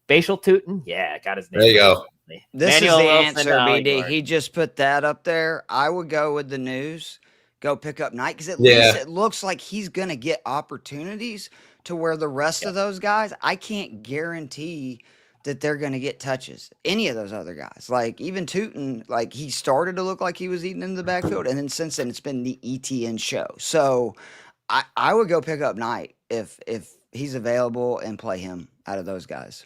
Bashal Tootin, got his name. There you go. This is the answer, BD. He just put that up there. I would go with the news. Go pick up Knight because at least it looks like he's going to get opportunities to where the rest of those guys, I can't guarantee that they're going to get touches. Any of those other guys. Even Tootin, he started to look like he was eating into the backfield, and then since then it's been the ETN show. So I would go pick up Knight if he's available and play him out of those guys.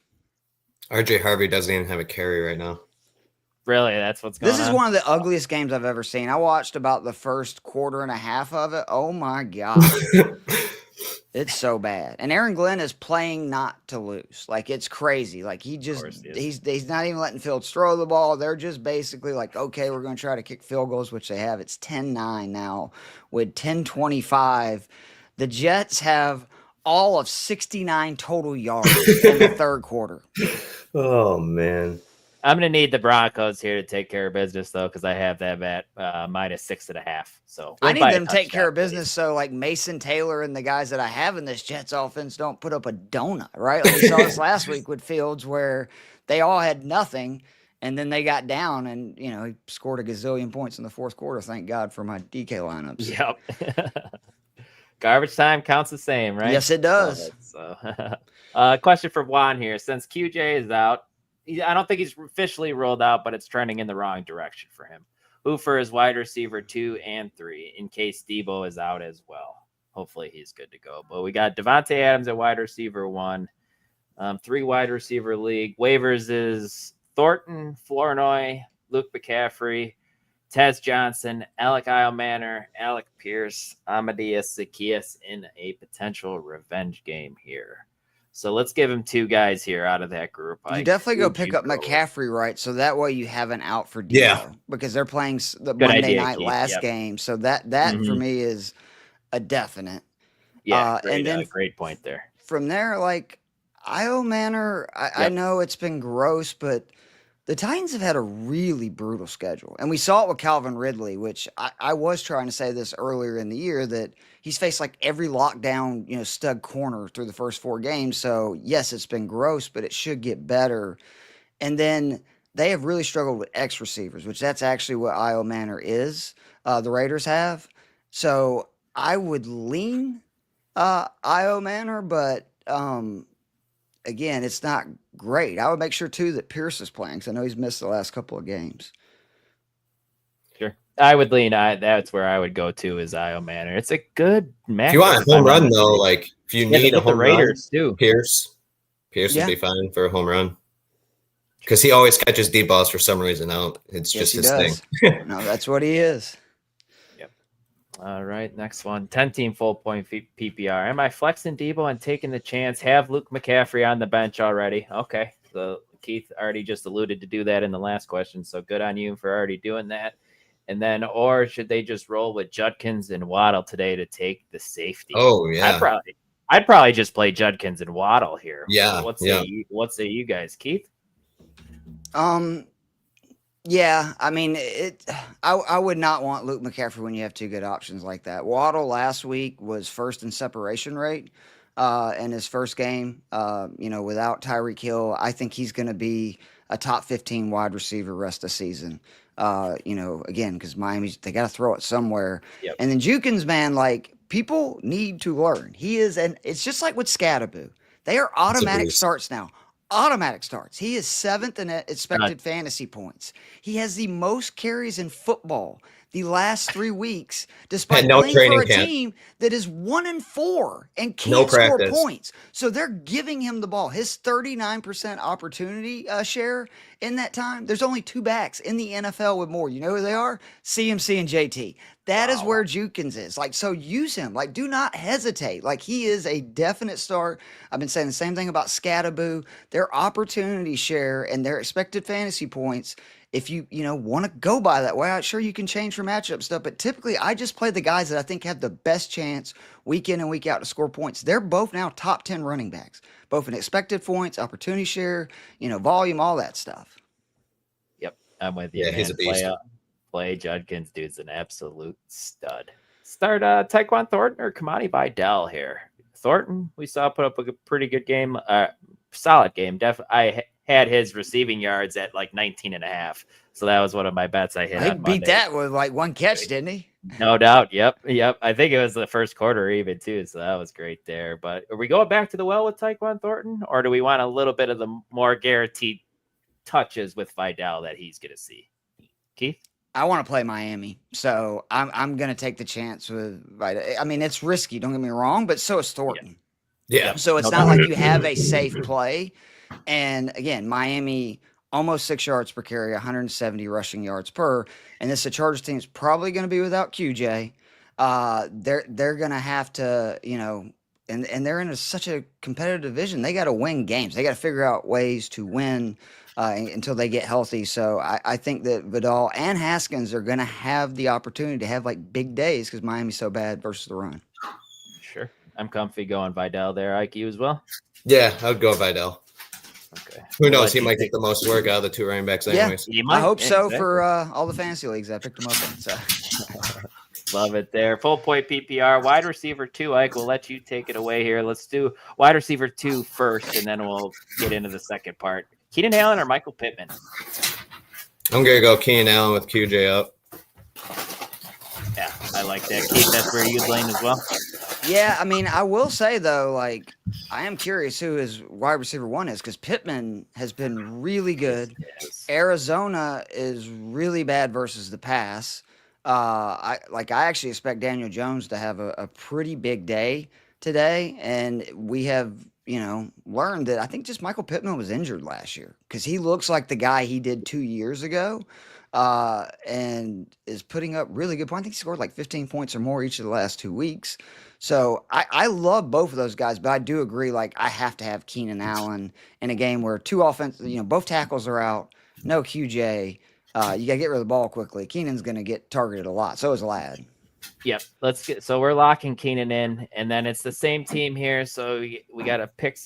RJ Harvey doesn't even have a carry right now. Really? That's what's going on? This is one of the ugliest games I've ever seen. I watched about the first quarter and a half of it. Oh, my God. It's so bad. And Aaron Glenn is playing not to lose. It's crazy. He's not even letting Fields throw the ball. They're just basically okay, we're going to try to kick field goals, which they have. It's 10-9 now with 10:25. The Jets have all of 69 total yards in the third quarter. Oh, man. I'm going to need the Broncos here to take care of business, though, because I have them at -6.5. So I need them to take care of business so, Mason Taylor and the guys that I have in this Jets offense don't put up a donut, right? We saw this last week with Fields where they all had nothing, and then they got down, and, he scored a gazillion points in the fourth quarter. Thank God for my DK lineups. Yep. Garbage time counts the same, right? Yes, it does. Question for Juan here. Since QJ is out, I don't think he's officially rolled out, but it's trending in the wrong direction for him. Hoofer is wide receiver 2 and 3 in case Debo is out as well. Hopefully he's good to go. But we got Devontae Adams at wide receiver 1, 3 wide receiver league. Waivers is Thornton, Flournoy, Luke McCaffrey, Tez Johnson, Alec Manor, Alec Pierce, Amadeus Zacchaeus in a potential revenge game here. So let's give him 2 guys here out of that group. You definitely go pick up McCaffrey, right? So that way you have an out for Debo. Yeah. Because they're playing the Good Monday idea, night Keith. last Yep. game. So that for me is a definite. Yeah, and then great point there. From there, like Io Manor, I know it's been gross, but the Titans have had a really brutal schedule. And we saw it with Calvin Ridley, which I was trying to say this earlier in the year, that he's faced like every lockdown, stud corner through the first 4 games. So yes, it's been gross, but it should get better. And then they have really struggled with X receivers, which that's actually what Io Manor is. The Raiders have. So I would lean Io Manor, but again, it's not great. I would make sure too that Pierce is playing, because I know he's missed the last couple of games. Sure, I would lean. That's where I would go to is Io Manor. It's a good match. If you want a home run though, like if you need a home Raiders run, too. Pierce would be fine for a home run because he always catches deep balls for some reason. It's just his thing. No, that's what he is. All right, next one. 10-team full point PPR. Am I flexing Debo and taking the chance? Have Luke McCaffrey on the bench already? Okay. So Keith already just alluded to do that in the last question. So good on you for already doing that. And then, or should they just roll with Judkins and Waddle today to take the safety? Oh yeah. I'd probably just play Judkins and Waddle here. Yeah. What say you guys, Keith? Yeah, I mean, I would not want Luke McCaffrey when you have 2 good options like that. Waddle last week was first in separation rate in his first game. Without Tyreek Hill, I think he's going to be a top 15 wide receiver rest of the season. Again, because Miami, they got to throw it somewhere. Yep. And then Jukins, man, like people need to learn. He is, and it's just like with Scatterboo. They are automatic starts now. Automatic starts. He is 7th in expected fantasy points. He has the most carries in football the last 3 weeks, despite playing for a team that is 1-4 and can't score points. So they're giving him the ball. His 39% opportunity share in that time. There's only 2 backs in the NFL with more. You know who they are? CMC and JT. That is where Jukins is. Like, so use him. Like, do not hesitate. Like, he is a definite start. I've been saying the same thing about Scatterboo. Their opportunity share and their expected fantasy points, if you want to go by that way, I'm sure you can change for matchup stuff. But typically, I just play the guys that I think have the best chance week in and week out to score points. They're both now top 10 running backs, both in expected points, opportunity share, volume, all that stuff. Yep, I'm with you. Yeah, he's a beast. Play Judkins, dude's an absolute stud. Start Tyquan Thornton or Kamani Vidal here. Thornton, we saw put up a pretty good game, solid game. I had his receiving yards at like 19.5. So that was one of my bets I hit. He beat that with like 1 catch, didn't he? No doubt. Yep. I think it was the first quarter even too. So that was great there. But are we going back to the well with Tyquan Thornton, or do we want a little bit of the more guaranteed touches with Vidal that he's going to see? Keith? I want to play Miami, so I'm going to take the chance with Vidal. I mean, it's risky, don't get me wrong, but so is Thornton. Yeah. So it's not like you have a safe play. And again, Miami almost 6 yards per carry, 170 rushing yards per. And this Chargers team is probably going to be without QJ. They're going to have to, and they're in such a competitive division. They got to win games. They got to figure out ways to win until they get healthy. So I think that Vidal and Haskins are going to have the opportunity to have like big days because Miami's so bad versus the run. Sure. I'm comfy going Vidal there. Ike, you as well? Yeah, I would go Vidal. Okay. Who knows? He might get the most work out of the 2 running backs anyways. Yeah, I hope so for all the fantasy leagues I picked him up in. So. Love it there. Full point PPR. Wide receiver 2, Ike, we'll let you take it away here. Let's do wide receiver 2 first, and then we'll get into the second part. Keenan Allen or Michael Pittman? I'm going to go Keenan Allen with QJ up. Yeah, I like that. Keith, that's where you'd lean as well? Yeah, I mean, I will say though, like, I am curious who his wide receiver one is because Pittman has been really good. Yes. Arizona is really bad versus the pass. I actually expect Daniel Jones to have a pretty big day today, and we have learned that I think just Michael Pittman was injured last year because he looks like the guy he did 2 years ago, and is putting up really good points. I think he scored like 15 points or more each of the last 2 weeks. So I love both of those guys, but I do agree. Like I have to have Keenan Allen in a game where both tackles are out, no QJ. You got to get rid of the ball quickly. Keenan's going to get targeted a lot. So is Ladd. Yep. So we're locking Keenan in, and then it's the same team here. So we got to pick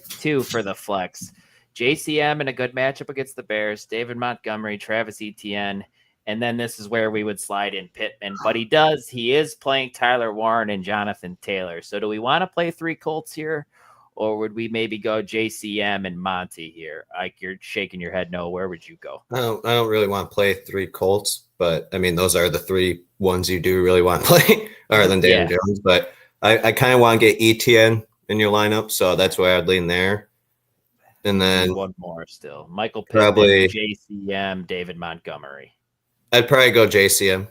two for the flex. JCM in a good matchup against the Bears, David Montgomery, Travis Etienne, and then this is where we would slide in Pittman. But he is playing Tyler Warren and Jonathan Taylor. So do we want to play 3 Colts here? Or would we maybe go JCM and Monty here? Like you're shaking your head no. Where would you go? I don't really want to play 3 Colts, but I mean those are the 3 ones you do really want to play, other than Daniel Jones. But I kind of want to get ETN in your lineup, so that's why I'd lean there. And then one more still, Michael Pittman, probably JCM, David Montgomery. I'd probably go JCM.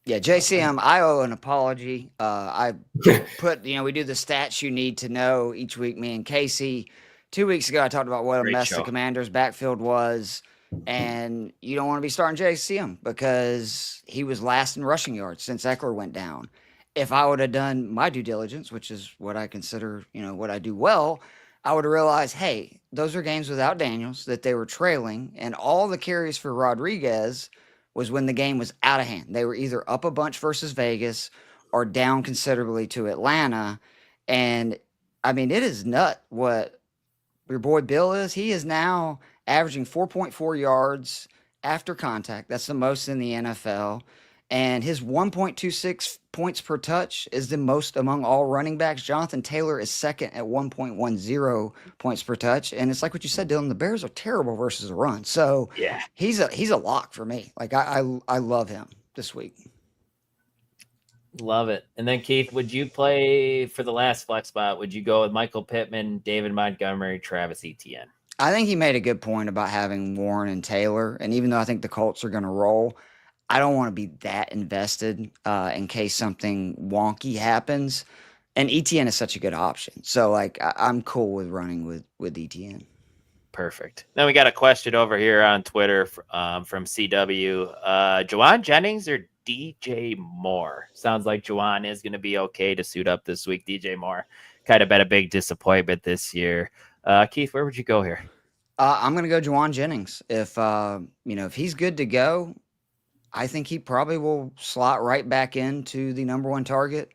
Yeah, JCM, I owe an apology. I put, we do the stats you need to know each week. Me and Casey, 2 weeks ago, I talked about what a mess the Commanders' backfield was, and you don't want to be starting JCM because he was last in rushing yards since Eckler went down. If I would have done my due diligence, which is what I consider, what I do well, I would have realized, hey, those are games without Daniels that they were trailing, and all the carries for Rodriguez was when the game was out of hand. They were either up a bunch versus Vegas or down considerably to Atlanta. And I mean, it is nut what your boy Bill is. He is now averaging 4.4 yards after contact. That's the most in the NFL. And his 1.26 points per touch is the most among all running backs. Jonathan Taylor is second at 1.10 points per touch. And it's like what you said, Dylan, the Bears are terrible versus the run. So yeah, he's a lock for me. Like I love him this week. Love it. And then Keith, would you play for the last flex spot? Would you go with Michael Pittman, David Montgomery, Travis Etienne? I think he made a good point about having Warren and Taylor. And even though I think the Colts are going to roll, I don't want to be that invested in case something wonky happens. And ETN is such a good option. So, like, I'm cool with running with ETN. Perfect. Then we got a question over here on Twitter from CW. Juwan Jennings or DJ Moore? Sounds like Juwan is going to be okay to suit up this week. DJ Moore kind of been a big disappointment this year. Keith, where would you go here? I'm going to go Juwan Jennings. If he's good to go, I think he probably will slot right back into the number one target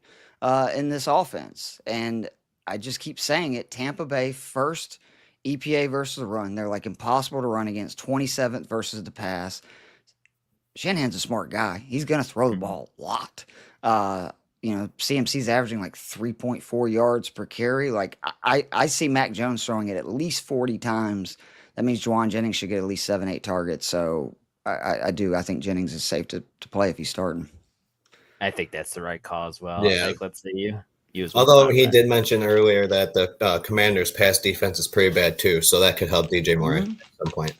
in this offense. And I just keep saying it. Tampa Bay first EPA versus the run. They're like impossible to run against. 27th versus the pass. Shanahan's a smart guy. He's going to throw the ball a lot. CMC's averaging like 3.4 yards per carry. Like I see Mac Jones throwing it at least 40 times. That means Juwan Jennings should get at least 7-8 targets. So I do. I think Jennings is safe to play if he's starting. I think that's the right call as well. Yeah. Let's say you as well. Although he that. did mention earlier that the Commanders' pass defense is pretty bad too, so that could help DJ Moore at some point.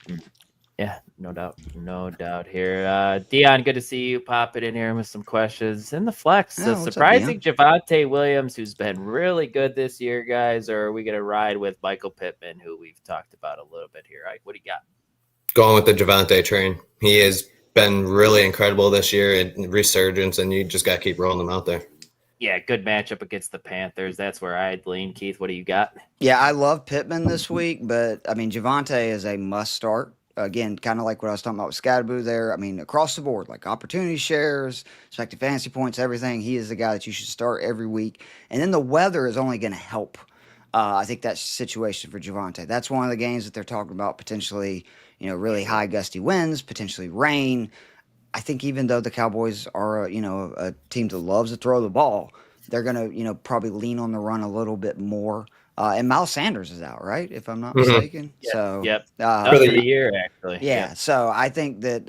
Yeah, no doubt here. Dion, good to see you popping in here with some questions. In the flex, the surprising Javonte Williams, who's been really good this year, guys, or are we going to ride with Michael Pittman, who we've talked about a little bit here? Ike, what do you got? Going with the Javonte train. He has been really incredible this year in resurgence, and you just got to keep rolling them out there. Yeah, good matchup against the Panthers. That's where I'd lean. Keith, what do you got? Yeah, I love Pittman this week, but, I mean, Javonte is a must-start. Again, kind of like what I was talking about with Scadaboo there. I mean, across the board, like opportunity shares, expected fantasy points, everything. He is the guy that you should start every week. And then the weather is only going to help. I think that's the situation for Javonte. That's one of the games that they're talking about potentially, really high gusty winds, potentially rain. I think even though the Cowboys are, a team that loves to throw the ball, they're going to, probably lean on the run a little bit more And Miles Sanders is out, right? If I'm not mistaken. So Yep. for the year, actually. Yeah. So I think that,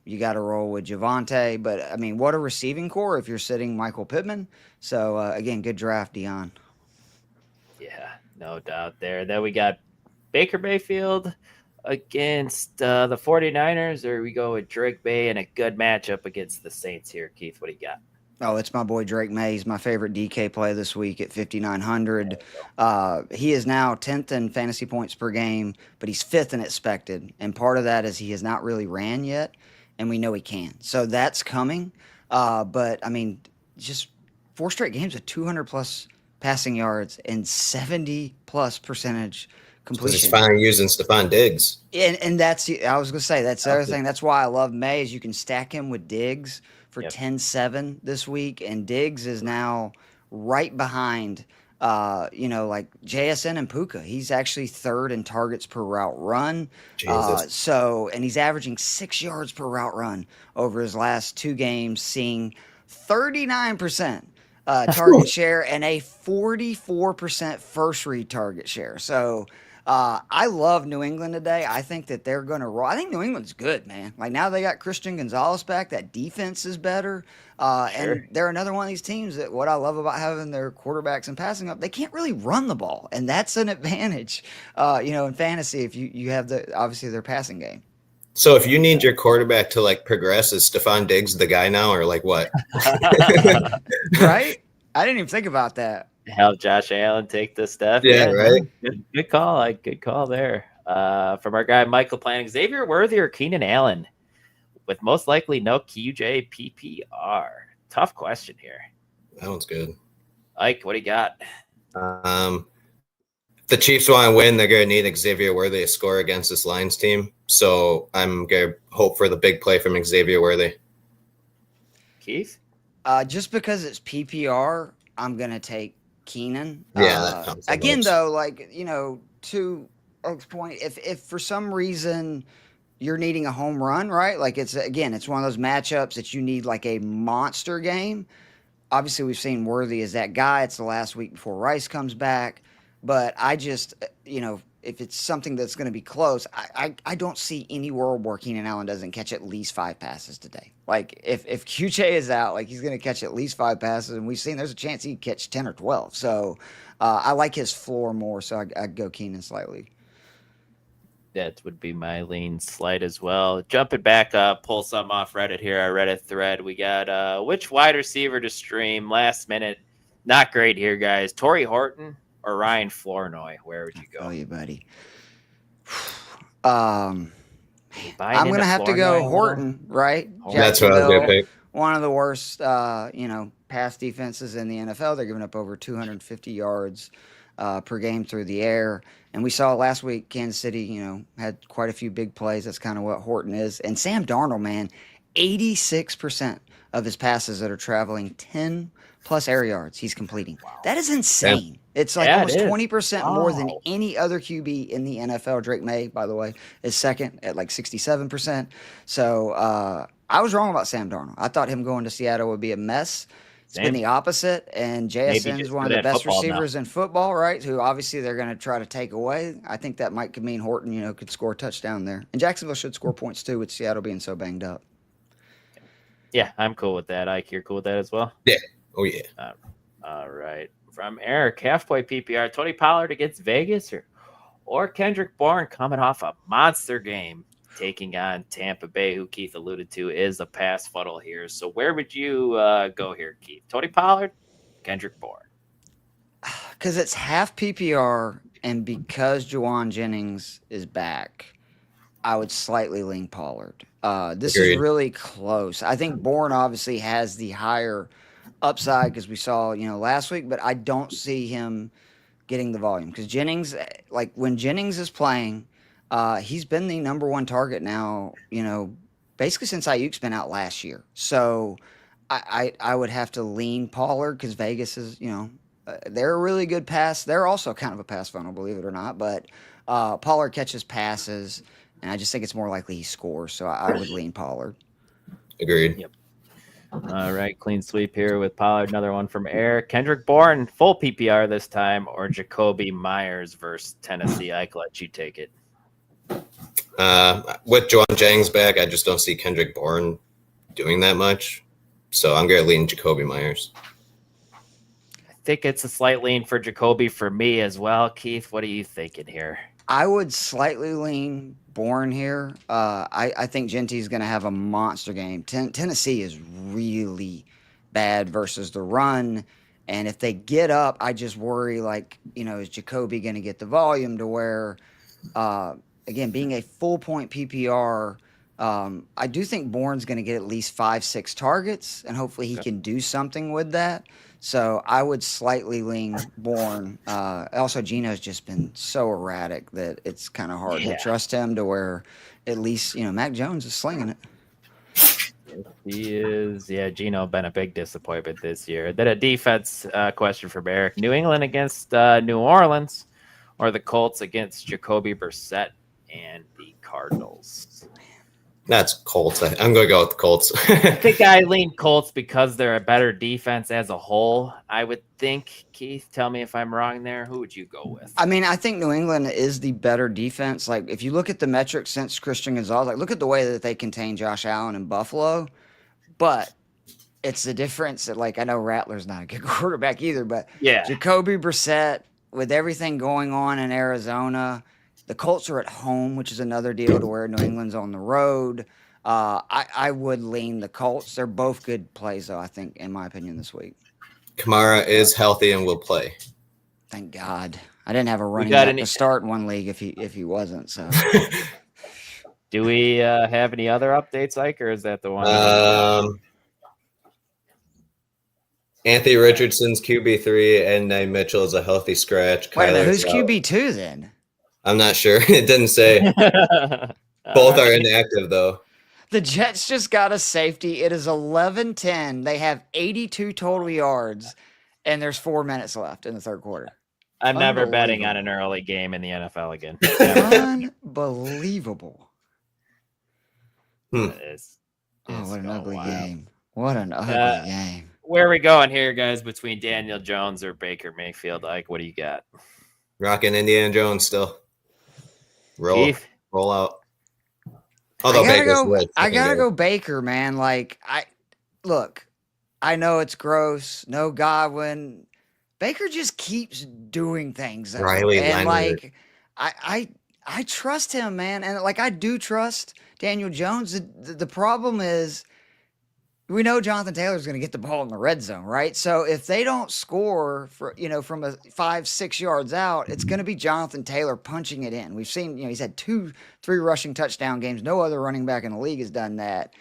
you got to roll with Javonte. But, I mean, what a receiving core if you're sitting Michael Pittman. So, again, good draft, Dion. Yeah, no doubt there. Then we got Baker Mayfield against the 49ers, or we go with Drake May in a good matchup against the Saints here. Keith, what do you got? Oh, it's my boy Drake May. He's my favorite DK play this week at 5,900. He is now 10th in fantasy points per game, but he's 5th in expected. And part of that is he has not really ran yet, and we know he can. So that's coming. But, I mean, just 4 straight games with 200-plus passing yards and 70-plus percentage completion. He's finally using Stephon Diggs. And that's, I was going to say, that's the other thing. That's why I love May is you can stack him with Diggs for 10-7 this week. And Diggs is now right behind, like JSN and Puka. He's actually 3rd in targets per route run. And he's averaging 6 yards per route run over his last 2 games, seeing 39% target share and a 44% first read target share. So I love New England today. I think that they're going to roll. I think New England's good, man. Like now they got Christian Gonzalez back. That defense is better. And they're another one of these teams that what I love about having their quarterbacks and passing up, they can't really run the ball. And that's an advantage, in fantasy if you have obviously their passing game. So if you need your quarterback to like progress, is Stephon Diggs the guy now, or like what? Right? I didn't even think about that. Help Josh Allen take the step. Yeah, right. Good call. Good call there. From our guy Michael Planning, Xavier Worthy or Keenan Allen, with most likely no QJ PPR. Tough question here. That one's good. Ike, what do you got? If the Chiefs want to win, they're going to need Xavier Worthy to score against this Lions team. So I'm going to hope for the big play from Xavier Worthy. Keith? Just because it's PPR, I'm going to take Keenan. Yeah. Again, though, to Oak's point, if for some reason you're needing a home run, right? Like it's one of those matchups that you need like a monster game. Obviously, we've seen Worthy as that guy. It's the last week before Rice comes back. But I just, if it's something that's going to be close, I don't see any world where Keenan Allen doesn't catch at least 5 passes today. Like if QJ is out, like he's going to catch at least 5 passes, and we've seen there's a chance he'd catch 10 or 12. So I like his floor more, so I'd go Keenan slightly. That would be my lean slight as well. Jumping back up, pull something off Reddit here, our Reddit thread. We got which wide receiver to stream last minute. Not great here, guys. Torrey Horton or Ryan Flournoy? Where would you go? Oh, you buddy. I'm going to have to go Horton, right? That's what I was going to pick. One of the worst, pass defenses in the NFL. They're giving up over 250 yards per game through the air. And we saw last week, Kansas City, had quite a few big plays. That's kind of what Horton is. And Sam Darnold, man, 86% of his passes that are traveling 10-plus air yards, he's completing. Wow. That is insane. Yeah. It's like almost 20% more than any other QB in the NFL. Drake May, by the way, is second at like 67%. So I was wrong about Sam Darnold. I thought him going to Seattle would be a mess. It's been the opposite, and JSN is one of the best receivers in football, right? Who obviously they're going to try to take away. I think that might mean Horton, could score a touchdown there. And Jacksonville should score points too, with Seattle being so banged up. Yeah, I'm cool with that. Ike, you're cool with that as well? Yeah. Oh, yeah. All right. From Eric, halfway PPR, Tony Pollard against Vegas or Kendrick Bourne coming off a monster game, taking on Tampa Bay, who Keith alluded to is a pass funnel here. So where would you go here, Keith? Tony Pollard, Kendrick Bourne? Because it's half PPR, and because Juwan Jennings is back, I would slightly lean Pollard. This is really close. I think Bourne obviously has the higher upside because we saw, last week, but I don't see him getting the volume because Jennings, like when Jennings is playing, he's been the number 1 target now, basically since Ayuk's been out last year. So I would have to lean Pollard because Vegas is, they're a really good pass. They're also kind of a pass funnel, believe it or not. But Pollard catches passes, and I just think it's more likely he scores. So I would lean Pollard. Agreed. Yep. All right, clean sweep here with Pollard. Another one from Eric. Kendrick Bourne, full PPR this time, or Jacoby Myers versus Tennessee? Ike, let you take it. With Juwan Jennings back, I just don't see Kendrick Bourne doing that much. So I'm going to lean Jacoby Myers. I think it's a slight lean for Jacoby for me as well. Keith, what are you thinking here? I would slightly lean Bourne here. I think Genty's going to have a monster game. Tennessee is really bad versus the run. And if they get up, I just worry, is Jacoby going to get the volume to where, again, being a full point PPR, I do think Bourne's going to get at least 5-6 targets, and hopefully he can do something with that. So I would slightly lean Bourne. Also, Gino's just been so erratic that it's kind of hard to trust him to where at least, Mac Jones is slinging it. He is. Yeah, Gino been a big disappointment this year. Then a defense question for Eric. New England against New Orleans, or the Colts against Jacoby Brissett and the Cardinals? That's Colts. I'm going to go with the Colts. I think I lean Colts because they're a better defense as a whole. I would think. Keith, tell me if I'm wrong there. Who would you go with? I mean, I think New England is the better defense. Like, if you look at the metrics since Christian Gonzalez, look at the way that they contain Josh Allen in Buffalo. But it's the difference that, I know Rattler's not a good quarterback either, but Jacoby Brissett, with everything going on in Arizona, the Colts are at home, which is another deal to where New England's on the road. I would lean the Colts. They're both good plays, though, I think, in my opinion, this week. Kamara is healthy and will play. Thank God. I didn't have a running back to start in one league if he wasn't. So, do we have any other updates, Ike, or is that the one? Anthony Richardson's QB3 and Nye Mitchell is a healthy scratch. Wait a minute, who's QB2 then? I'm not sure. It didn't say. Both are inactive, though. The Jets just got a safety. It is 11-10. They have 82 total yards, and there's 4 minutes left in the third quarter. I'm never betting on an early game in the NFL again. Unbelievable. What an ugly game. What an ugly game. Where are we going here, guys, between Daniel Jones or Baker Mayfield? Ike, what do you got? Rocking Indiana Jones still. Roll out. Although I gotta go Baker, man. I know it's gross. No Godwin. Baker just keeps doing things. Riley and Leonard. I trust him, man. And I do trust Daniel Jones. The problem is, we know Jonathan Taylor's going to get the ball in the red zone, right? So if they don't score from 5-6 yards out, it's going to be Jonathan Taylor punching it in. We've seen, he's had 2-3 rushing touchdown games. No other running back in the league has done that.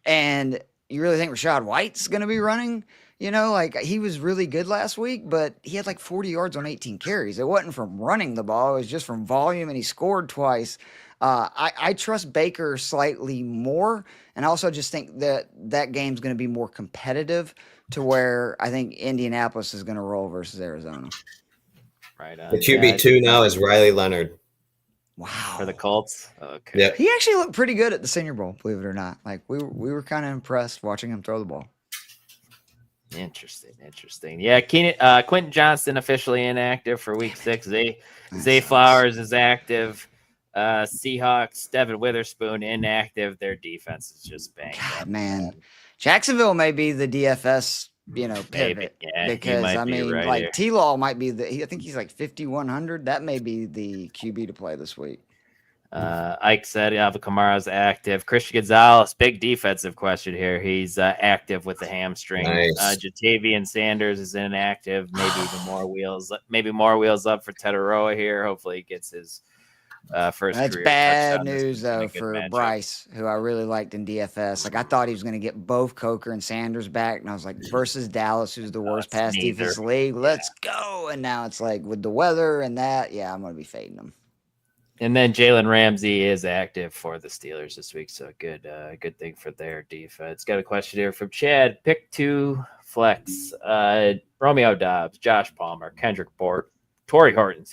And you really think Rachaad White's going to be running? He was really good last week, but he had 40 yards on 18 carries. It wasn't from running the ball. It was just from volume, and he scored twice. I trust Baker slightly more, and I also just think that game's going to be more competitive to where I think Indianapolis is going to roll versus Arizona. Right on. The QB2 now is Riley Leonard. Wow. For the Colts? Okay. Yep. He actually looked pretty good at the Senior Bowl, believe it or not. We were kind of impressed watching him throw the ball. Interesting. Yeah, Quentin Johnston officially inactive for week 6. Zay Flowers is active. Seahawks, Devin Witherspoon inactive. Their defense is just banged up. Man. Jacksonville may be the DFS, pivot. Yeah, because T-Law might be I think he's 5,100. That may be the QB to play this week. Ike said Alvin Kamara's active. Christian Gonzalez, big defensive question here. He's active with the hamstring. Nice. Jatavian Sanders is inactive. Maybe even more wheels. Maybe more wheels up for Tetaroa here. Hopefully he gets his first. That's career bad touchdown. news though for matchup. Bryce, who I really liked in DFS. I thought he was going to get both Coker and Sanders back, and I was versus Dallas, who's the worst pass defense league. Let's go. And now it's with the weather and that, I'm going to be fading them. And then Jalen Ramsey is active for the Steelers this week, so good thing for their defense. Got a question here from Chad. Pick 2 flex. Romeo Doubs, Josh Palmer, Kendrick Bourne, Torrey Horton,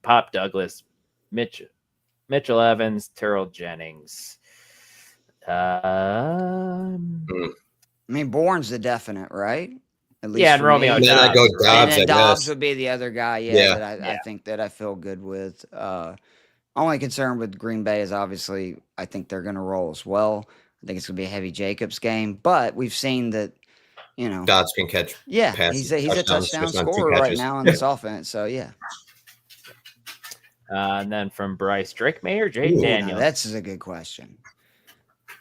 Pop Douglas, Mitchell Evans, Terrell Jennings. I mean, Bourne's the definite, right? At least Yeah, and for Romeo me. And then I go Dobbs, right? Dobbs, And then I Dobbs guess. would be the other guy, Yeah. that I think that I feel good with. Only concern with Green Bay is obviously I think they're going to roll as well. I think it's going to be a heavy Jacobs game, but we've seen that, Dobbs can catch passes, he's a touchdown just on 2 scorer right catches. now in this offense. So yeah, And then from Bryce, Drake May or Ooh, Jaden now Daniels? that's a good question.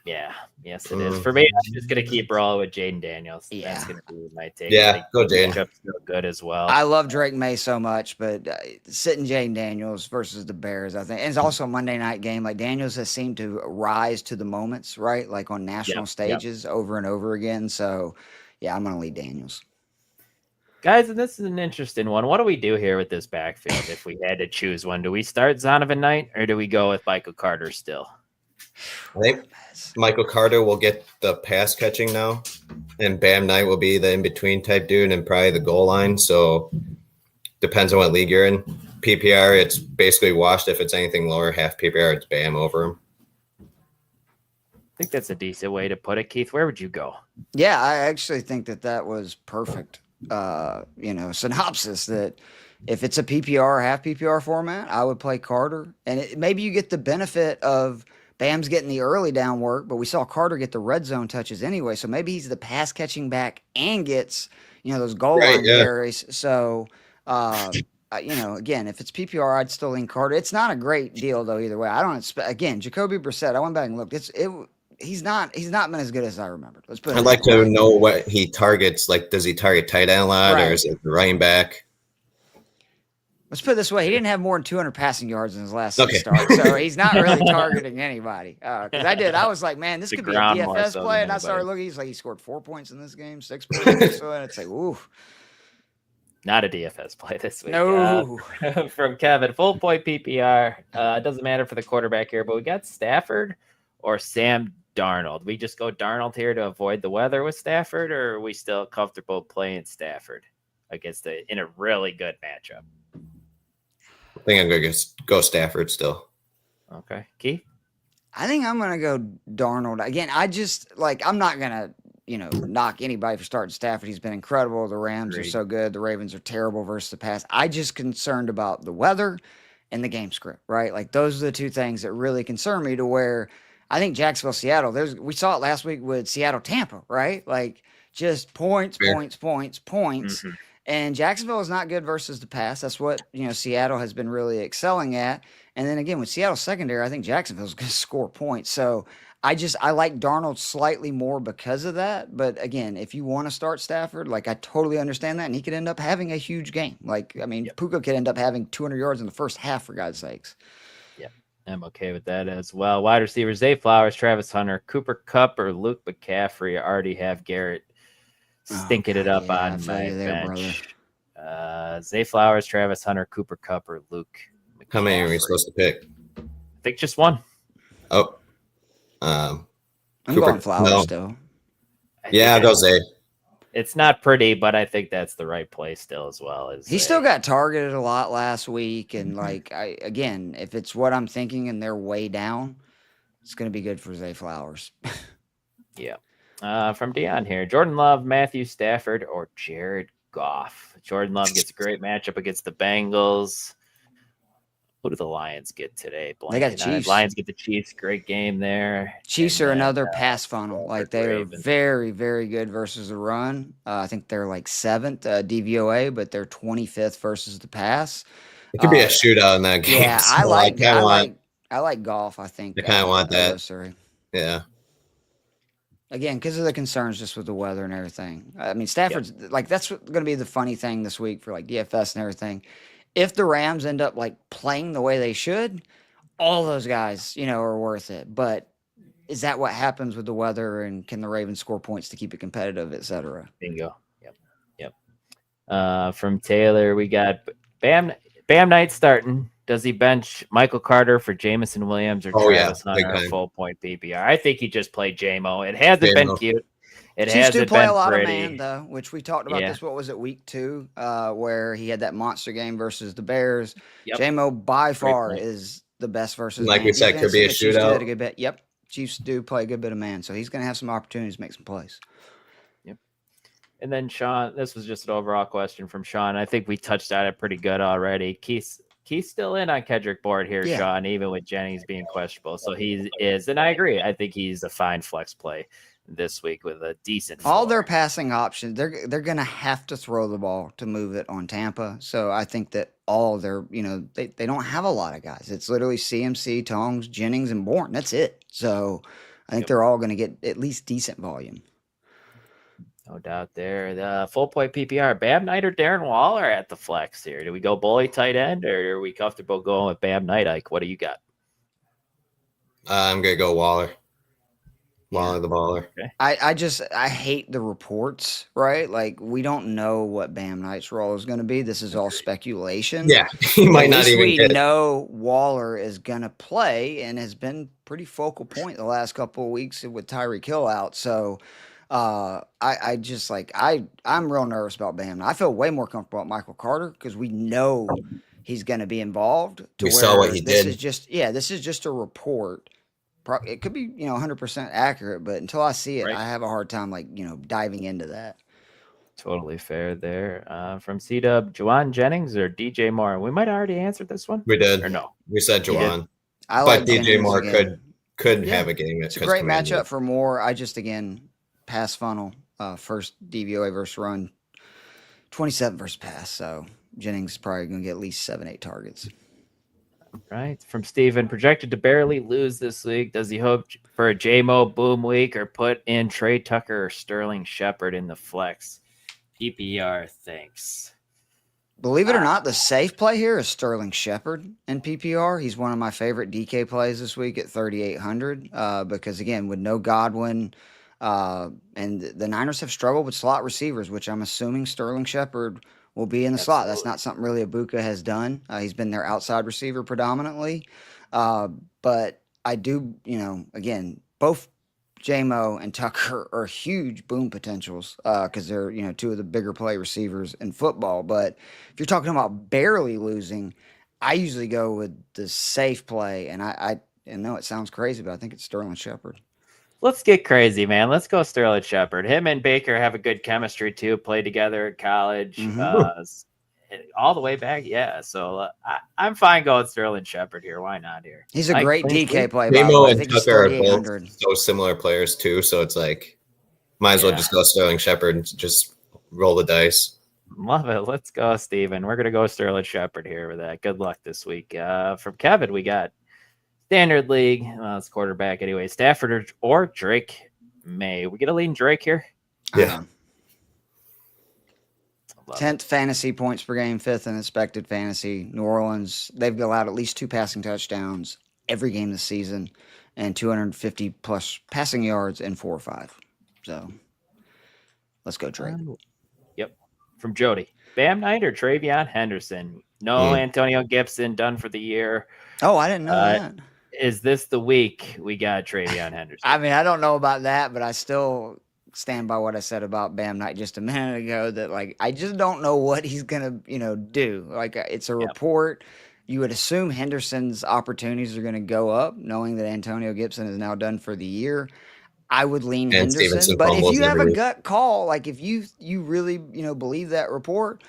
Yeah, yes, it is. For me, I'm just gonna keep rolling with Jaden Daniels. Yeah. That's gonna be my take. Yeah, I think go Jaden. matchup's still good as well. I love Drake May so much, but sitting Jaden Daniels versus the Bears, I think, and it's also a Monday night game. Like Daniels has seemed to rise to the moments, right? Like on national stages over and over again. So, yeah, I'm going to lead Daniels. Guys, and this is an interesting one. What do we do here with this backfield if we had to choose one? Do we start Zonovan Knight or do we go with Michael Carter still? I think Michael Carter will get the pass catching now, and Bam Knight will be the in-between type dude and probably the goal line. So depends on what league you're in. PPR, it's basically washed. If it's anything lower, half PPR, it's Bam over him. I think that's a decent way to put it. Keith, where would you go? Yeah, I actually think that was perfect. Synopsis that if it's a PPR, half PPR format, I would play Carter. And maybe you get the benefit of Bam's getting the early down work, but we saw Carter get the red zone touches anyway. So maybe he's the pass catching back and gets, those goal line carries. So, again, if it's PPR, I'd still lean Carter. It's not a great deal though, either way. I don't expect, again, Jacoby Brissett, I went back and looked. He's not been as good as I remembered. Let's put it. I'd like to know what he targets. Like, does he target tight end a lot, or is it the running back? Let's put it this way: he didn't have more than 200 passing yards in his last 6 starts, so he's not really targeting anybody. Because I was like, man, this could be a DFS play, and I started looking. He's like, he scored 4 points in this game, 6 points, so and it's like, ooh, not a DFS play this week. No. From Kevin, full point PPR. It doesn't matter for the quarterback here, but we got Stafford or Sam Darnold. We just go Darnold here to avoid the weather with Stafford, or are we still comfortable playing Stafford in a really good matchup? I think I'm going to go Stafford still. Okay. Keith? I think I'm going to go Darnold. Again, I'm not going to, knock anybody for starting Stafford. He's been incredible. The Rams are so good. The Ravens are terrible versus the pass. I just concerned about the weather and the game script, right? Like those are the two things that really concern me to where I think Jacksonville, Seattle, we saw it last week with Seattle, Tampa, right? Like just points. Mm-hmm. And Jacksonville is not good versus the pass. That's what, Seattle has been really excelling at. And then again, with Seattle's secondary, I think Jacksonville's going to score points. So I like Darnold slightly more because of that. But again, if you want to start Stafford, like I totally understand that. And he could end up having a huge game. Puka could end up having 200 yards in the first half, for God's sakes. Yeah, I'm okay with that as well. Wide receivers, Zay Flowers, Travis Hunter, Cooper Kupp, or Luke McCaffrey. I already have Garrett stinking it up on my bench. Zay Flowers, Travis Hunter, Cooper Kupp, or Luke McCaffrey. How many are we supposed to pick? I think just one. Oh. I'm Cooper, going Flowers still. Yeah, I'll go Zay. It's not pretty, but I think that's the right play still as well. He still got targeted a lot last week. And again, if it's what I'm thinking and they're way down, it's going to be good for Zay Flowers. Yeah. From Dion here, Jordan Love, Matthew Stafford, or Jared Goff. Jordan Love gets a great matchup against the Bengals. Who do the Lions get today? They got the Chiefs. Lions get the Chiefs. Great game there. Chiefs are another pass funnel. Like they are very, very good versus the run. I think they're like 7th DVOA, but they're 25th versus the pass. It could be a shootout in that game. Yeah, so I like Goff. I think I kind of want that. Yeah. Again, because of the concerns just with the weather and everything. I mean, Stafford's that's going to be the funny thing this week for DFS and everything. If the Rams end up playing the way they should, all those guys, are worth it. But is that what happens with the weather, and can the Ravens score points to keep it competitive, et cetera? Bingo. Yep. From Taylor, we got Bam Knight starting. Does he bench Michael Carter for Jamison Williams or Travis Hunter a full point PPR? I think he just played JMO. It hasn't been cute. Chiefs do play a lot of man, though, which we talked about this. What was it, week 2, where he had that monster game versus the Bears? Yep. JMO by far is the best versus man. We said, could be a shootout. Yep. Chiefs do play a good bit of man, so he's going to have some opportunities to make some plays. And then Sean, this was just an overall question from Sean. I think we touched on it pretty good already. Keith's still in on Kedrick board here, Yeah. Sean, even with Jennings being questionable. So he is, and I agree. I think he's a fine flex play this week with a decent all floor. their passing options, they're going to have to throw the ball to move it on Tampa. So I think that all their, they don't have a lot of guys. It's literally CMC, Tongs, Jennings, and Bourne. That's it. So I think they're all going to get at least decent volume. No doubt there. The full point PPR, Bam Knight or Darren Waller at the flex here. Do we go bully tight end, or are we comfortable going with Bam Knight? Ike, what do you got? I'm gonna go Waller. Waller the baller. Okay. I hate the reports, right? Like, we don't know what Bam Knight's role is going to be. This is all speculation. Yeah, he might not even. We know Waller is going to play and has been pretty focal point the last couple of weeks with Tyreek Hill out. So I'm real nervous about Bam. I feel way more comfortable about Michael Carter because we know he's going to be involved. We saw what he did. This is just a report. It could be, 100% accurate, but until I see it, Right. I have a hard time, diving into that. Totally fair there. From C-Dub, Juwan Jennings or DJ Moore? We might have already answered this one. We did. Or no? We said Juwan. I But like DJ Jennings Moore again. could Yeah. have a game. It's a great matchup for Moore. I just, again, pass funnel, first DVOA versus run, 27 versus pass. So Jennings is probably going to get at least 7-8 targets. Right. From Steven, projected to barely lose this week. Does he hope for a J-Mo boom week or put in Trey Tucker or Sterling Shepard in the flex? PPR, thanks. Believe it or not, the safe play here is Sterling Shepard in PPR. He's one of my favorite DK plays this week at 3,800 because, again, with no Godwin, and the Niners have struggled with slot receivers, which I'm assuming Sterling Shepard will be in the slot. That's not something really Ibuka has done. He's been their outside receiver predominantly. But I do, again, both J-Mo and Tucker are huge boom potentials because they're, two of the bigger play receivers in football. But if you're talking about barely losing, I usually go with the safe play. And I know it sounds crazy, but I think it's Sterling Shepard. Let's get crazy, man. Let's go Sterling Shepard. Him and Baker have a good chemistry, too. Played together at college. All the way back. Yeah. So I'm fine going Sterling Shepard here. Why not here? He's a great DK play. J-Mo I and think he's Tucker are 3,800. both so similar players, too. So it's like, might as well just go Sterling Shepard and just roll the dice. Love it. Let's go, Steven. We're going to go Sterling Shepard here with that. Good luck this week. From Kevin, we got Standard League. It's quarterback anyway. Stafford or Drake May. We get a lean Drake here? Yeah. 10th fantasy points per game, 5th in expected fantasy. New Orleans, they've allowed at least 2 passing touchdowns every game this season and 250 plus passing yards in 4 or 5. So let's go, Drake. Yep. From Jody, Bam Knight or Travion Henderson? No Antonio Gibson, done for the year. Oh, I didn't know that. Is this the week we got Travion Henderson? I mean, I don't know about that, but I still stand by what I said about Bam Knight just a minute ago that, I just don't know what he's going to, do. It's a report. You would assume Henderson's opportunities are going to go up, knowing that Antonio Gibson is now done for the year. I would lean And Henderson. Stevenson But if you have a week. gut call, if you really, believe that report,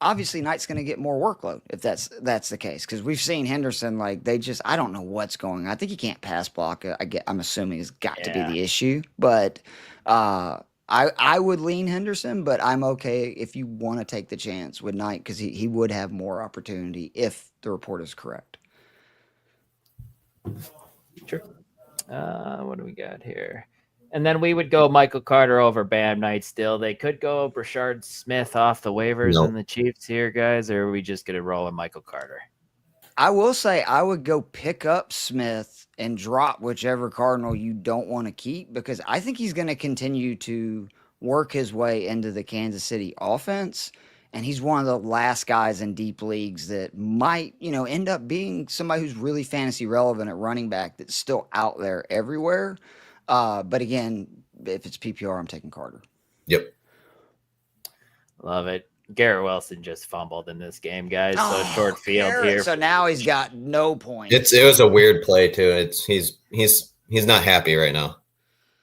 obviously Knight's going to get more workload if that's the case. Because we've seen Henderson, I don't know what's going on. I think he can't pass block. I'm assuming it's got to be the issue. But I would lean Henderson, but I'm okay if you want to take the chance with Knight because he would have more opportunity if the report is correct. Sure. What do we got here? And then we would go Michael Carter over Bam Knight still. They could go Brashard Smith off the waivers and the Chiefs here, guys, or are we just going to roll with Michael Carter? I will say I would go pick up Smith and drop whichever Cardinal you don't want to keep because I think he's going to continue to work his way into the Kansas City offense. And he's one of the last guys in deep leagues that might, end up being somebody who's really fantasy relevant at running back that's still out there everywhere. But again, if it's PPR, I'm taking Carter. Yep. Love it. Garrett Wilson just fumbled in this game, guys. So short field here. So now he's got no points. It was a weird play too. He's not happy right now.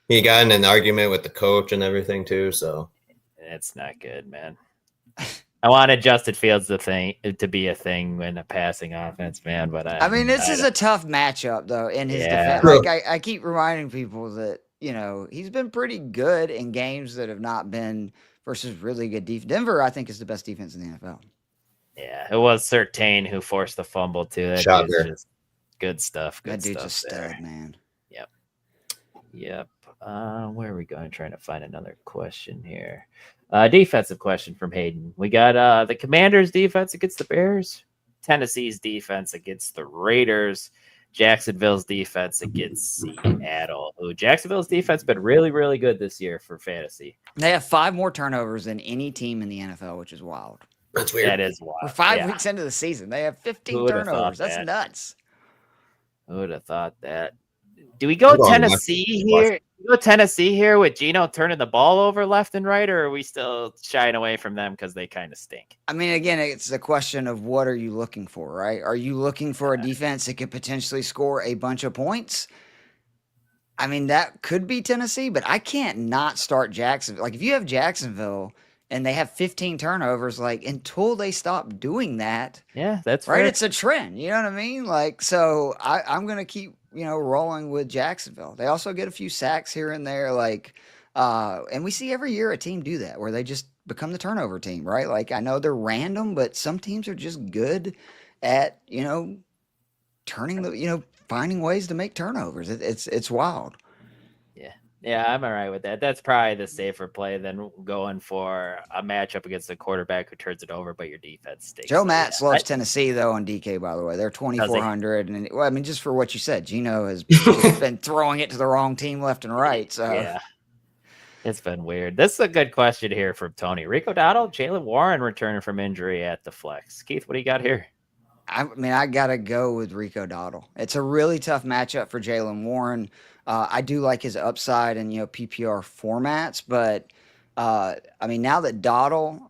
He got in an argument with the coach and everything too. So It's not good, man. I wanted Justin Fields to be a thing when a passing offense, man. But I mean, this is a tough matchup, though, in his Yeah. defense. Like, I keep reminding people that, he's been pretty good in games that have not been versus really good defense. Denver, I think, is the best defense in the NFL. Yeah, it was Surtain who forced the fumble, too. That dude's just good stuff. Good that dude's stuff a there. stud, man. Yep. Where are we going? Trying to find another question here. Defensive question from Hayden. We got the Commanders' defense against the Bears, Tennessee's defense against the Raiders, Jacksonville's defense against Seattle. Jacksonville's defense been really, really good this year for fantasy. They have 5 more turnovers than any team in the NFL, which is wild. That's weird. That is wild. We're 5 weeks into the season. They have 15 turnovers. That's nuts. Who would have thought that? Do we go Tennessee here? Go Tennessee here with Geno turning the ball over left and right, or are we still shying away from them because they kind of stink? I mean, again, it's a question of what are you looking for, right? Are you looking for a defense that could potentially score a bunch of points? I mean, that could be Tennessee, but I can't not start Jacksonville. Like, if you have Jacksonville and they have 15 turnovers, like, until they stop doing that. Yeah, that's right. Fair. It's a trend. You know what I mean? Like, so I'm going to keep, rolling with Jacksonville. They also get a few sacks here and there. Like, and we see every year a team do that where they just become the turnover team, right? Like, I know they're random, but some teams are just good at, turning finding ways to make turnovers. It's wild. Yeah, I'm all right with that. That's probably the safer play than going for a matchup against a quarterback who turns it over, but your defense stinks. Joe Matz loves Tennessee, though, on DK, by the way. They're 2,400. And, well, I mean, just for what you said, Geno has just been throwing it to the wrong team left and right. So yeah, it's been weird. This is a good question here from Tony. Rico Dowdle, Jalen Warren returning from injury at the flex. Keith, what do you got here? I mean, I got to go with Rico Dowdle. It's a really tough matchup for Jalen Warren. I do like his upside in, PPR formats, but I mean, now that Dowdle,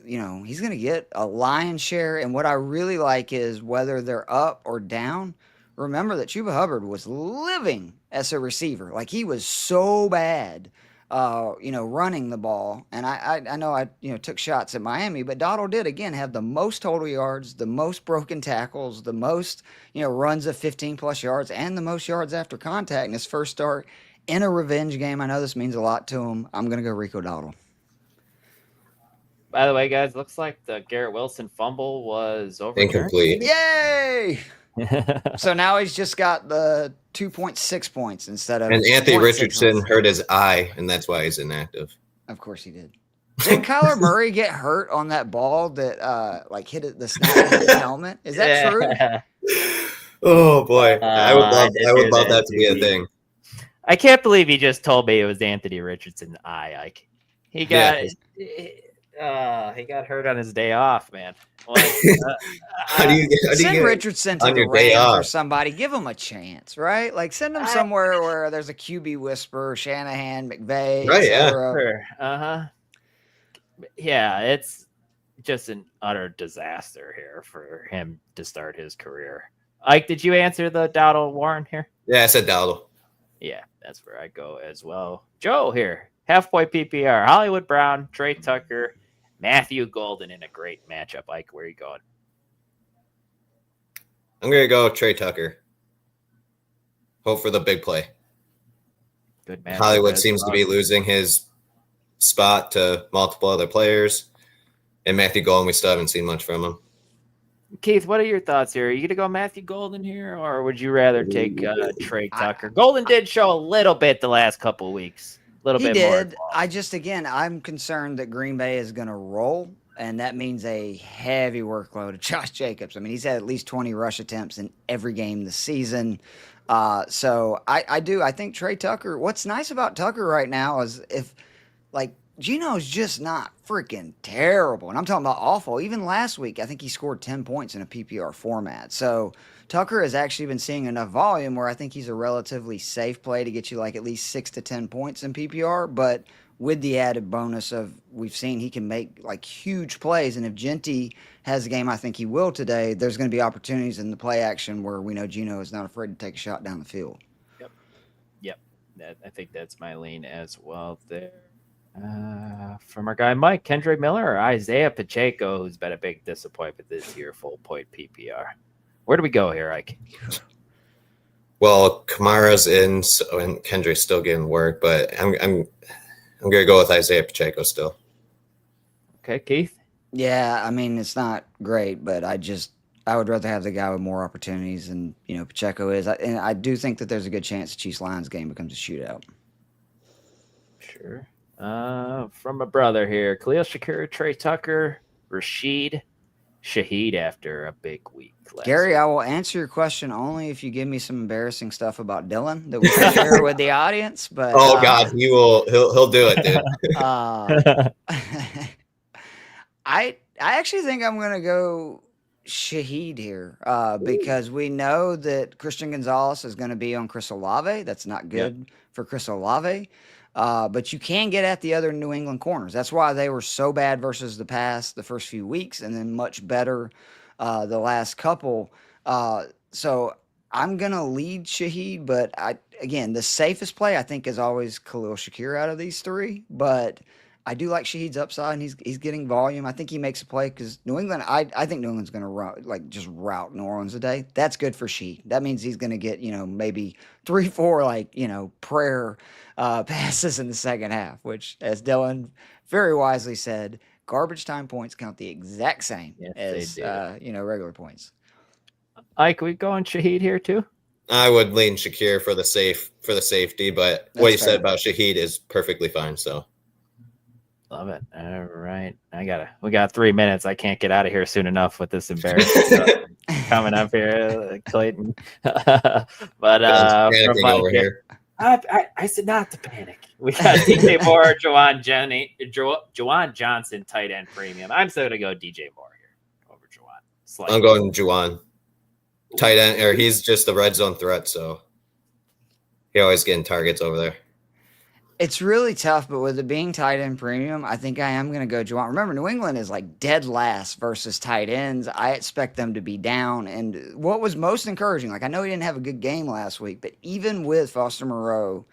he's going to get a lion's share. And what I really like is whether they're up or down, remember that Chuba Hubbard was living as a receiver. Like, he was so bad, running the ball. And I know I took shots at Miami, but Dowdle did, again, have the most total yards, the most broken tackles, the most, runs of 15-plus yards, and the most yards after contact in his first start in a revenge game. I know this means a lot to him. I'm going to go Rico Dowdle. By the way, guys, looks like the Garrett Wilson fumble was overturned. Incomplete. Yay! So now he's just got the 2.6 points instead of. And Anthony 0.6 Richardson points. hurt his eye, and that's why he's inactive. Of course he did. Did Kyler Murray get hurt on that ball that hit the snap of his helmet? Is that true? Oh boy, I would love that to be a thing. I can't believe he just told me it was Anthony Richardson's eye. Like, he got hurt on his day off, man. Like, how do you send Richardson to the Rams or somebody? Give him a chance, right? Like, send him somewhere where there's a QB whisperer, Shanahan, McVay, right? Yeah, sure. Yeah, it's just an utter disaster here for him to start his career. Ike, did you answer the Dowdle Warren here? Yeah, I said Dowdle. Yeah, that's where I go as well. Joe here, half-point PPR, Hollywood Brown, Trey Tucker, Matthew Golden in a great matchup. Ike, where are you going? I'm going to go Trey Tucker. Hope for the big play. Good matchup. Hollywood seems to be losing his spot to multiple other players. And Matthew Golden, we still haven't seen much from him. Keith, what are your thoughts here? Are you going to go Matthew Golden here, or would you rather take Trey Tucker? Golden did show a little bit the last couple of weeks. A little bit more. I'm concerned that Green Bay is going to roll, and that means a heavy workload of Josh Jacobs. I mean, he's had at least 20 rush attempts in every game this season. So I think Trey Tucker, what's nice about Tucker right now is Geno's just not freaking terrible. And I'm talking about awful. Even last week, I think he scored 10 points in a PPR format. So Tucker has actually been seeing enough volume where I think he's a relatively safe play to get you at least 6 to 10 points in PPR. But with the added bonus of we've seen he can make huge plays. And if Genty has a game I think he will today, there's going to be opportunities in the play action where we know Geno is not afraid to take a shot down the field. Yep. I think that's my lean as well there. From our guy Mike, Kendrick Miller or Isaiah Pacheco, who's been a big disappointment this year, full point PPR. Where do we go here, Ike? Well, Kamara's in, and Kendrick's still getting work, but I'm gonna go with Isaiah Pacheco still. Okay, Keith. Yeah, I mean it's not great, but I would rather have the guy with more opportunities, and Pacheco is. And I do think that there's a good chance the Chiefs-Lions game becomes a shootout. Sure. From a brother here, Khalil Shakir, Trey Tucker, Rashid Shaheed after a big week. Gary, I will answer your question only if you give me some embarrassing stuff about Dylan that we can share with the audience. But God, he will. He'll do it, dude. I actually think I'm gonna go Shaheed here because we know that Christian Gonzalez is going to be on Chris Olave. That's not good for Chris Olave. But you can get at the other New England corners. That's why they were so bad versus the first few weeks, and then much better the last couple. So I'm going to lead Shaheed, but again, the safest play I think is always Khalil Shakir out of these three. But I do like Shaheed's upside, and he's getting volume. I think he makes a play because New England. I think New England's going to just route New Orleans today. That's good for Shaheed. That means he's going to get maybe 3-4 prayer passes in the second half. Which, as Dylan very wisely said, garbage time points count the exact same as regular points. Ike, we going Shaheed here too? I would lean Shakir for the safety, but what you said about Shaheed is perfectly fine. So. Love it. All right. We got 3 minutes. I can't get out of here soon enough with this embarrassing stuff coming up here, Clayton. But panicking over here. I said not to panic. We got DJ Moore, Juwan Johnson, tight end premium. I'm still gonna go DJ Moore here over Juwan. I'm going Juwan. Tight end, or he's just the red zone threat, so he always getting targets over there. It's really tough, but with it being tight end premium, I think I am going to go Juwan. Remember, New England is dead last versus tight ends. I expect them to be down. And what was most encouraging, I know he didn't have a good game last week, but even with Foster Moreau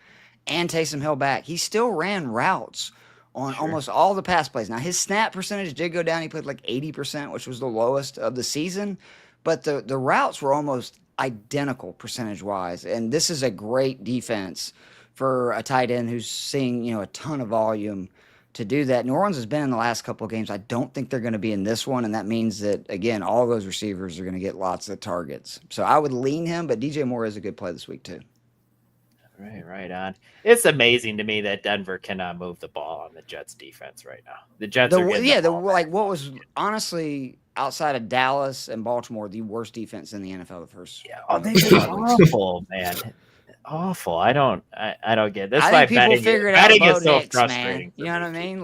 and Taysom Hill back, he still ran routes on almost all the pass plays. Now, his snap percentage did go down. He played 80%, which was the lowest of the season. But the routes were almost identical percentage-wise. And this is a great defense for a tight end who's seeing, a ton of volume to do that. New Orleans has been in the last couple of games. I don't think they're going to be in this one, and that means that, again, all those receivers are going to get lots of targets. So I would lean him, but DJ Moore is a good play this week too. Right on. It's amazing to me that Denver cannot move the ball on the Jets defense right now. The Jets are what was honestly outside of Dallas and Baltimore the worst defense in the NFL the first. Yeah, they've been awful, man. Awful. I don't get this. I think people figured out Bo Nix, frustrating. Man. You know what I mean?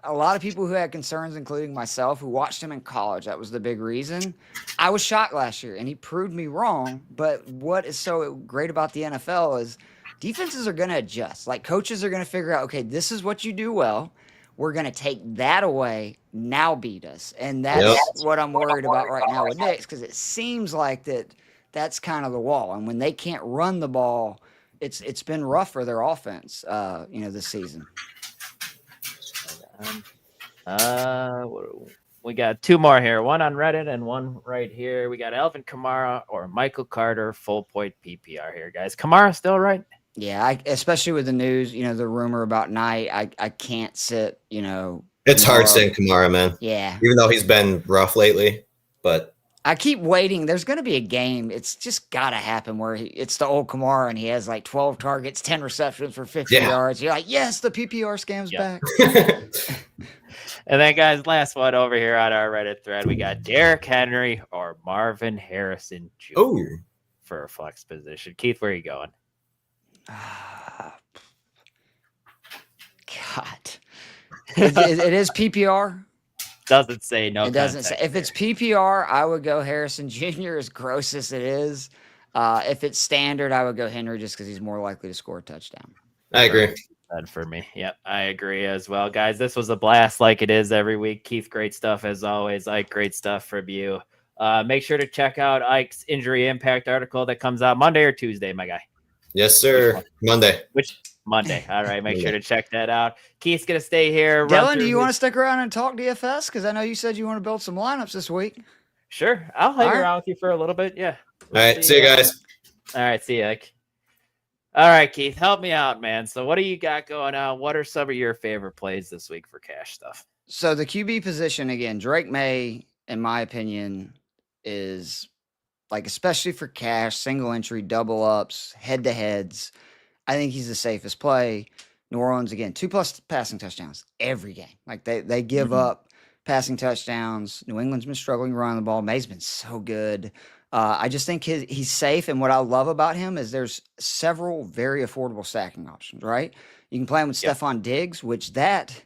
A lot of people who had concerns, including myself, who watched him in college, that was the big reason. I was shocked last year, and he proved me wrong. But what is so great about the NFL is defenses are going to adjust. Coaches are going to figure out, okay, this is what you do well. We're going to take that away. Now beat us. And that's what I'm worried about right now with Nix, because it seems like that's kind of the wall. And when they can't run the ball, it's been rough for their offense, this season. We got two more here, one on Reddit and one right here. We got Alvin Kamara or Michael Carter, full point PPR here, guys. Kamara still right? Yeah, especially with the news, the rumor about Knight, I can't sit, It's hard saying Kamara, man. Yeah. Even though he's been rough lately, but I keep waiting. There's going to be a game. It's just got to happen where it's the old Kamara and he has 12 targets, 10 receptions for 50 yards. You're like, yes, the PPR scam's back. And then, guys, last one over here on our Reddit thread. We got Derrick Henry or Marvin Harrison Jr. for a flex position. Keith, where are you going? God. It is PPR. Doesn't say no. It doesn't say. If it's PPR, I would go Harrison Jr. as gross as it is. If it's standard, I would go Henry just because he's more likely to score a touchdown. I agree. For me. Yep, I agree as well. Guys, this was a blast like it is every week. Keith, great stuff as always. Ike, great stuff from you. Make sure to check out Ike's injury impact article that comes out Monday or Tuesday, my guy. Yes, sir. Monday. Which Monday. All right, make sure to check that out. Keith's gonna stay here. Dylan, do you want to stick around and talk DFS? Because I know you said you want to build some lineups this week. Sure, I'll hang around with you for a little bit. Yeah. All right, see you guys. All right, see you, Ike. All right, Keith, help me out, man. So what do you got going on? What are some of your favorite plays this week for cash stuff? So the QB position, again, Drake May, in my opinion, is like, especially for cash, single entry, double ups, head-to-heads, I think he's the safest play. New Orleans, again, 2+ passing touchdowns every game. Like, they give up passing touchdowns. New England's been struggling running the ball. May's been so good. I just think he's safe, and what I love about him is there's several very affordable stacking options, right? You can play him with Stephon Diggs, which that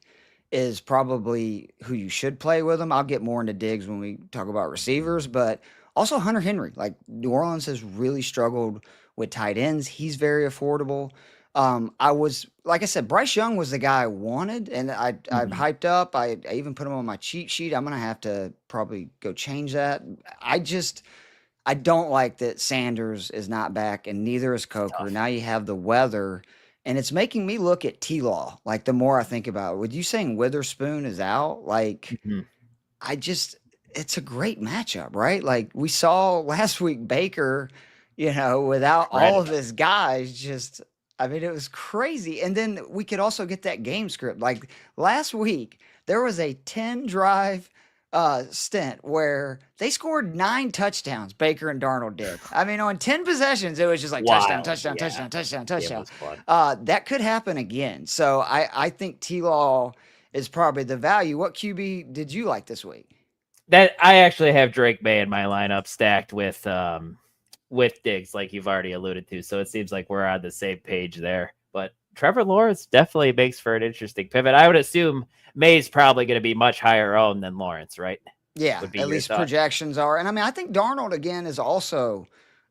is probably who you should play with him. I'll get more into Diggs when we talk about receivers, but also Hunter Henry. Like, New Orleans has really struggled with tight ends. He's very affordable. Like I said, Bryce Young was the guy I wanted, and I hyped up. I even put him on my cheat sheet. I'm going to have to probably go change that. I don't like that Sanders is not back, and neither is Coker. Now you have the weather, and it's making me look at T-Law. Like, the more I think about it, with you saying Witherspoon is out, like, it's a great matchup, right? Like, we saw last week Baker, without all of his guys, it was crazy. And then we could also get that game script. Like, last week, there was a 10-drive stint where they scored 9 touchdowns, Baker and Darnold did. On 10 possessions, it was just like touchdown. That could happen again. So I think T-Law is probably the value. What QB did you like this week? That I actually have Drake May in my lineup stacked with Diggs, like you've already alluded to. So it seems like we're on the same page there. But Trevor Lawrence definitely makes for an interesting pivot. I would assume May's probably going to be much higher owned than Lawrence, right? Yeah, at least projections are. And I think Darnold, again, is also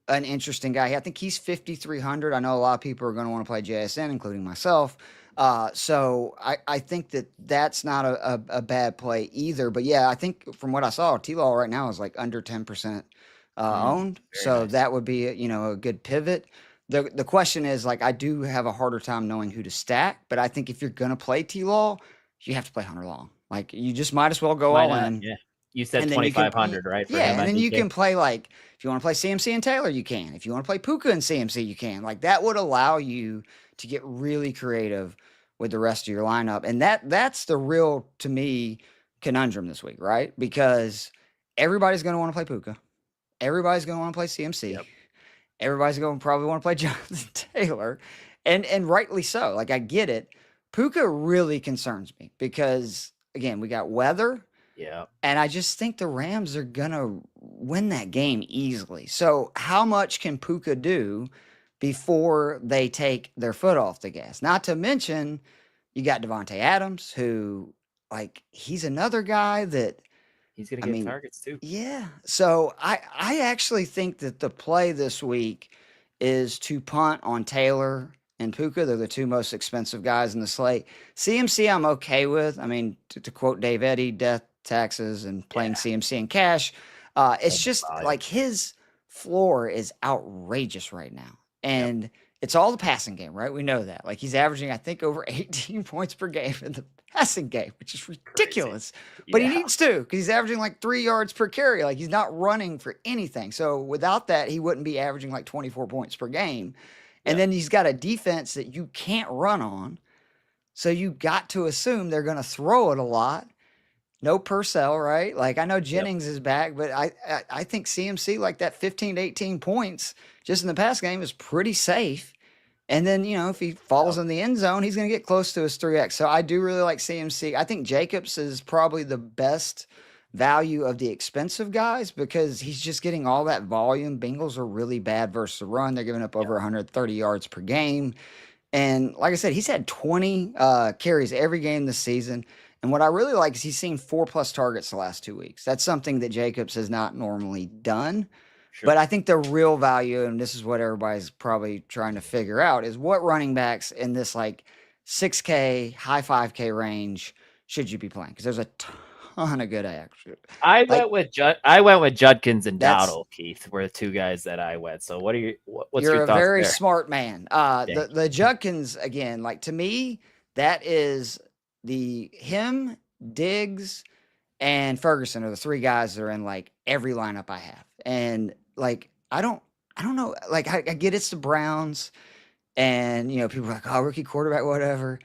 an interesting guy. I think he's 5,300. I know a lot of people are going to want to play JSN, including myself. So I think that's not a bad play either. But yeah, I think from what I saw, T-Law right now is like under 10% owned. So nice. That would be a good pivot. The question is, like, I do have a harder time knowing who to stack, but I think if you're going to play T-Law, you have to play Hunter Long. Like, you just might as well go all in. Yeah. You said 2,500, right? Yeah, and then you can play, like, if you want to play CMC and Taylor, you can. If you want to play Puka and CMC, you can. Like, that would allow you to get really creative with the rest of your lineup. And that's the real, to me, conundrum this week, right? Because everybody's going to want to play Puka. Everybody's going to want to play CMC. Yep. Everybody's going to probably want to play Jonathan Taylor. And rightly so. Like, I get it. Puka really concerns me because, again, we got weather. Yeah. And I just think the Rams are going to win that game easily. So how much can Puka do before they take their foot off the gas? Not to mention, you got Devontae Adams, who, like, he's another guy that he's going to get targets too. Yeah. So I actually think that the play this week is to punt on Taylor and Puka. They're the two most expensive guys in the slate. CMC I'm okay with. To quote Dave Eddy, death, taxes, and playing CMC in cash. It's just like his floor is outrageous right now. And it's all the passing game, right? We know that. Like, he's averaging, I think, over 18 points per game in the passing game, which is ridiculous. But he needs to, because he's averaging like 3 yards per carry. Like, he's not running for anything. So without that, he wouldn't be averaging like 24 points per game. And then he's got a defense that you can't run on. So you got to assume they're going to throw it a lot. No Purcell, right? Like, I know Jennings is back, but I think CMC, like, that 15 to 18 points just in the pass game is pretty safe. And then, if he falls in the end zone, he's going to get close to his 3X. So I do really like CMC. I think Jacobs is probably the best value of the expensive guys because he's just getting all that volume. Bengals are really bad versus the run. They're giving up over 130 yards per game. And like I said, he's had 20 carries every game this season. And what I really like is he's seen 4+ targets the last 2 weeks. That's something that Jacobs has not normally done. Sure. But I think the real value, and this is what everybody's probably trying to figure out, is what running backs in this like 6K, high 5K range should you be playing? Because there's a ton of good action. I went with Judkins and That's- Dowdle, Keith, were the two guys that I went. So what are you? What's You're your a thoughts very there? smart man. The Judkins, again, like to me, that is him, Diggs, and Ferguson are the three guys that are in like every lineup I have. And like I don't know. Like I get it's the Browns, and people are like, oh, rookie quarterback, whatever.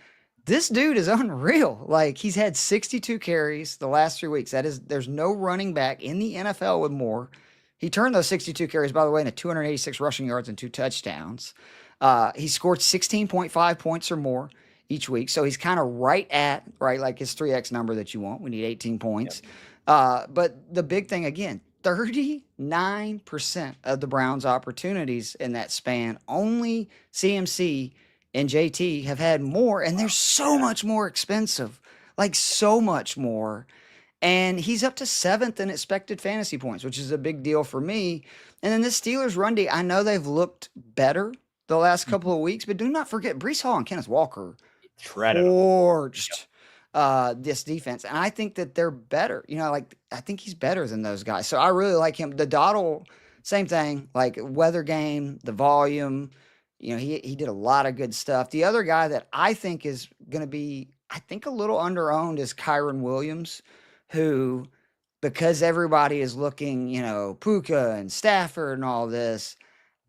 This dude is unreal. Like he's had 62 carries the last 3 weeks. There's no running back in the NFL with more. He turned those 62 carries, by the way, into 286 rushing yards and 2 touchdowns. He scored 16.5 points or more each week. So he's kind of right like his 3X number that you want. We need 18 points. Yep. But the big thing, again, 39% of the Browns' opportunities in that span, only CMC and JT have had more, and they're so much more expensive, like so much more. And he's up to 7th in expected fantasy points, which is a big deal for me. And then this Steelers run D, I know they've looked better the last couple of weeks, but do not forget Breece Hall and Kenneth Walker torched this defense. And I think that they're better. I think he's better than those guys. So I really like him. The Dottle, same thing, like weather game, the volume. He did a lot of good stuff. The other guy that I think is going to be, a little under-owned is Kyron Williams, who, because everybody is looking, Puka and Stafford and all this,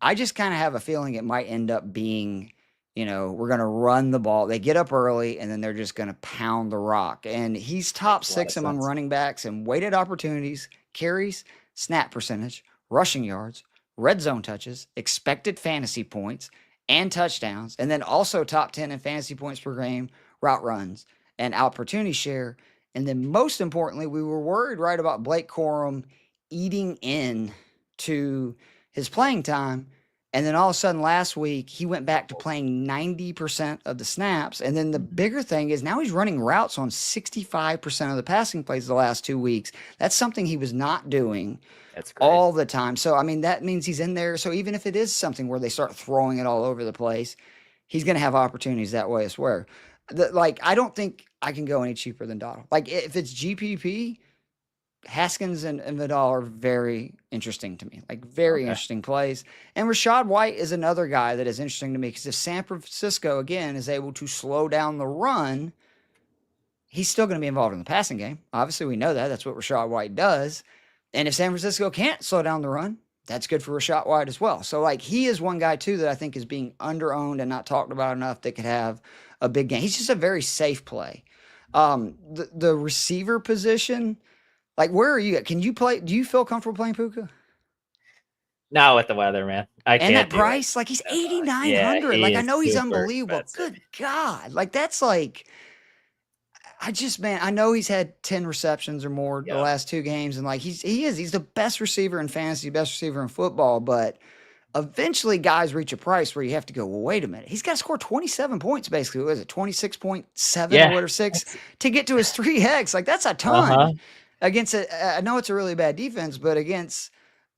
I just kind of have a feeling it might end up being, we're going to run the ball. They get up early, and then they're just going to pound the rock. And he's top 6 among running backs in weighted opportunities, carries, snap percentage, rushing yards, red zone touches, expected fantasy points, and touchdowns, and then also top 10 in fantasy points per game, route runs, and opportunity share. And then most importantly, we were worried about Blake Corum eating in to his playing time. And then all of a sudden last week, he went back to playing 90% of the snaps. And then the bigger thing is now he's running routes on 65% of the passing plays the last 2 weeks. That's something he was not doing all the time. So, that means he's in there. So even if it is something where they start throwing it all over the place, he's going to have opportunities that way, I swear. I don't think I can go any cheaper than Dottle. Like if it's GPP, Haskins and Vidal are very interesting to me, like very interesting plays. And Rachaad White is another guy that is interesting to me because if San Francisco, again, is able to slow down the run, he's still going to be involved in the passing game. Obviously, we know that. That's what Rachaad White does. And if San Francisco can't slow down the run, that's good for Rachaad White as well. So, he is one guy, too, that I think is being under-owned and not talked about enough that could have a big game. He's just a very safe play. The receiver position, where are you at? Can you play? Do you feel comfortable playing Puka? Not with the weather, man. I can't. And that price, he's 8,900. Yeah, I know he's unbelievable. Expensive. Good God. That's I know he's had 10 receptions or more the last 2 games. And he's the best receiver in fantasy, best receiver in football. But eventually guys reach a price where you have to go, well, wait a minute. He's got to score 27 points, basically. What is it? 26.7 or whatever, 6 to get to his 3X. That's a ton against I know it's a really bad defense, but against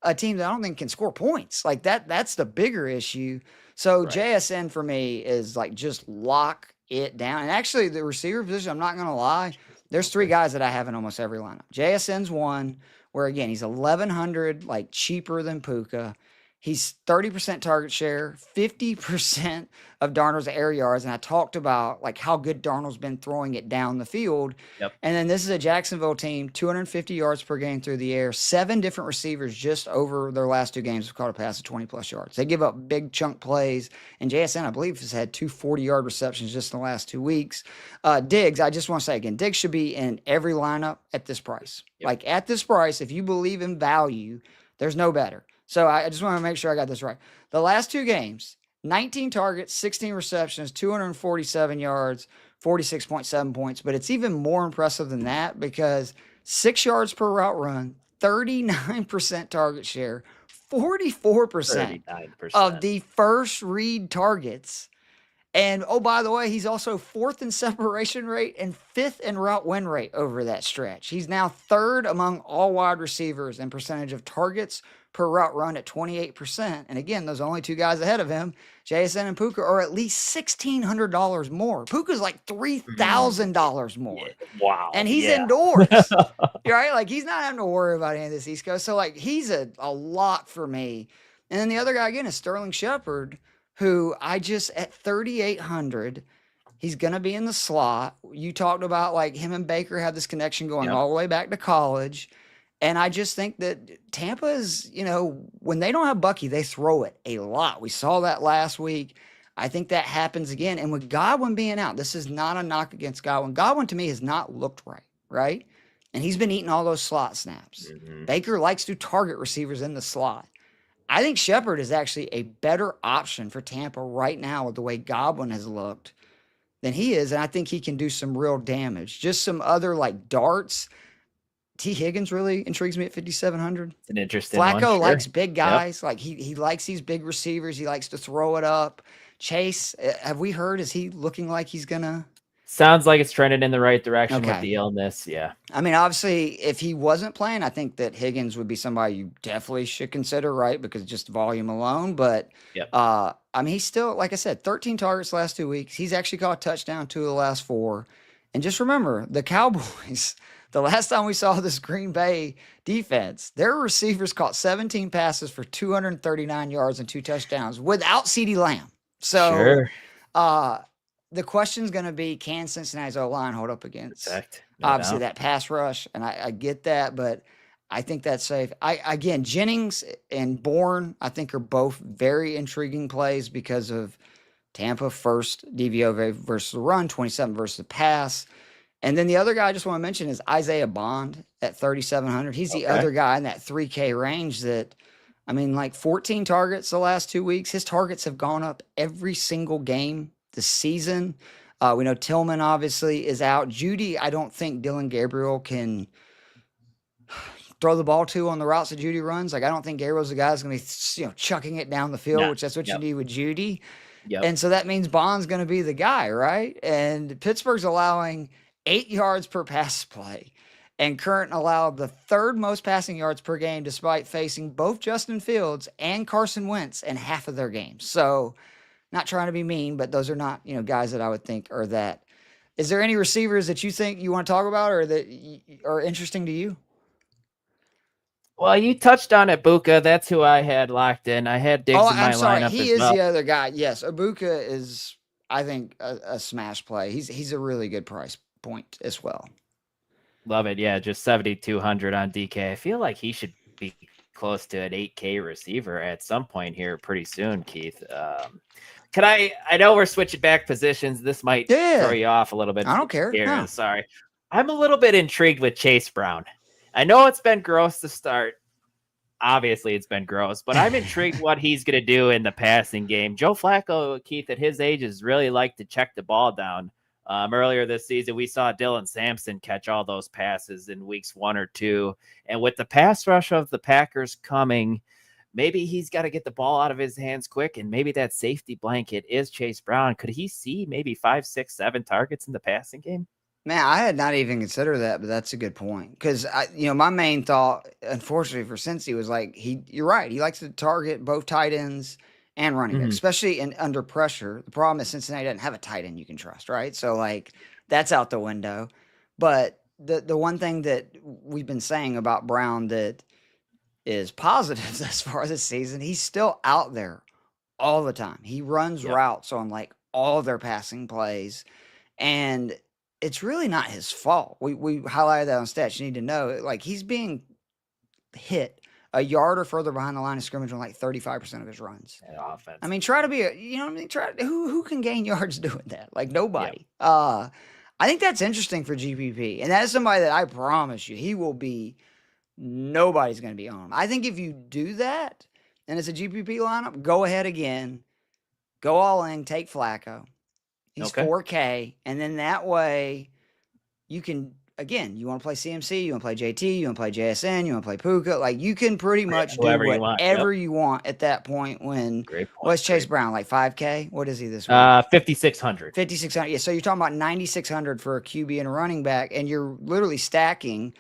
a team that I don't think can score points that's the bigger issue. So JSN for me is just lock it down. And actually the receiver position, I'm not going to lie, there's 3 guys that I have in almost every lineup. JSN's one where again, he's 1,100, cheaper than Puka. He's 30% target share, 50% of Darnold's air yards. And I talked about how good Darnold's been throwing it down the field. Yep. And then this is a Jacksonville team, 250 yards per game through the air. 7 different receivers just over their last 2 games have caught a pass of 20+ yards. They give up big chunk plays. And JSN, I believe, has had 2 40-yard receptions just in the last 2 weeks. Diggs, I just want to say again, Diggs should be in every lineup at this price. Yep. At this price, if you believe in value, there's no better. So I just want to make sure I got this right. The last 2 games, 19 targets, 16 receptions, 247 yards, 46.7 points. But it's even more impressive than that because 6 yards per route run, 39% target share, 44% of the first read targets, And oh, by the way, he's also 4th in separation rate and 5th in route win rate over that stretch. He's now 3rd among all wide receivers in percentage of targets per route run at 28%. And again, those only 2 guys ahead of him, JSN and Puka, are at least $1,600 more. Puka's like $3,000 more. Yeah. Wow. And he's indoors, right? Like, he's not having to worry about any of this East Coast. So, like, he's a lot for me. And then the other guy, again, is Sterling Shepard, who I just, at 3,800, he's going to be in the slot. You talked about, like, him and Baker have this connection going all the way back to college. And I just think that Tampa is, you know, when they don't have Bucky, they throw it a lot. We saw that last week. I think that happens again. And with Godwin being out, this is not a knock against Godwin. Godwin, to me, has not looked right? And he's been eating all those slot snaps. Baker likes to target receivers in the slot. I think Shepard is actually a better option for Tampa right now with the way Godwin has looked than he is. And I think he can do some real damage. Just some other, like, darts. T. Higgins really intrigues me at 5,700. It's an interesting Flacco one. likes big guys. Like, he likes these big receivers. He likes to throw it up. Chase, have we heard, is he looking like he's going to? Sounds like it's trending in the right direction with the illness. Yeah. I mean, obviously, if he wasn't playing, I think that Higgins would be somebody you definitely should consider, right? Because just volume alone. But, I mean, he's still, like I said, 13 targets last 2 weeks. He's actually caught a touchdown 2 of the last 4. And just remember, the Cowboys, the last time we saw this Green Bay defense, their receivers caught 17 passes for 239 yards and 2 touchdowns without CeeDee Lamb. So, the question's going to be, can Cincinnati's O-line hold up against obviously that pass rush? And I get that, but I think that's safe. Again, Jennings and Bourne, I think, are both very intriguing plays because of Tampa first DVOA versus the run, 27 versus the pass. And then the other guy I just want to mention is Isaiah Bond at 3,700. He's the other guy in that 3K range that, I mean, like 14 targets the last 2 weeks. His targets have gone up every single game this season. We know Tillman obviously is out. Judy, I don't think Dylan Gabriel can throw the ball to on the routes that Judy runs. Like, I don't think Gabriel's the guy that's going to be, you know, chucking it down the field, which that's what you need with Judy. And so that means Bond's going to be the guy, right? And Pittsburgh's allowing 8 yards per pass play. And Current allowed the 3rd most passing yards per game despite facing both Justin Fields and Carson Wentz in half of their games. So, not trying to be mean, but those are not, you know, guys that I would think are that. Is there any receivers that you think you want to talk about or that are interesting to you? Well, you touched on Ibuka. That's who I had locked in. I had Diggs in my lineup. He is the other guy. Yes, Ibuka is, I think, a smash play. He's a really good price point as well. Love it. Yeah, just 7,200 on DK. I feel like he should be close to an 8K receiver at some point here pretty soon, Keith. I know we're switching back positions. This might throw you off a little bit. I don't care. No. Sorry. I'm a little bit intrigued with Chase Brown. I know it's been gross to start. Obviously, it's been gross, but I'm intrigued what he's going to do in the passing game. Joe Flacco, Keith, at his age, is really like to check the ball down. Earlier this season, we saw Dylan Sampson catch all those passes in weeks 1 or 2. And with the pass rush of the Packers coming, maybe he's got to get the ball out of his hands quick. And maybe that safety blanket is Chase Brown. Could he see maybe 5, 6, 7 targets in the passing game? Man, I had not even considered that, but that's a good point. Because, my main thought, unfortunately for Cincy, was like, you're right. He likes to target both tight ends and running backs, especially under pressure. The problem is Cincinnati doesn't have a tight end you can trust, right? So, like, that's out the window. But the one thing that we've been saying about Brown that is positive thus far this season, he's still out there all the time. He runs routes on, like, all their passing plays. And it's really not his fault. We highlighted that on stats. You need to know, like, he's being hit a yard or further behind the line of scrimmage on like 35% of his runs. Offense. I mean, try to be who can gain yards doing that? Like, nobody. I think that's interesting for GPP. And that is somebody that I promise you, nobody's going to be on him. I think if you do that and it's a GPP lineup, go ahead again, go all in, take Flacco. He's 4K, and then that way you can again, you want to play CMC, you want to play JT, you want to play JSN, you want to play Puka. Like you can pretty much do whoever whatever you want. you want at that point. When Great point. what's Chase Brown like 5K? What is he this week? 5,600. 5,600. Yeah. So you're talking about 9,600 for a QB and a running back, and you're literally stacking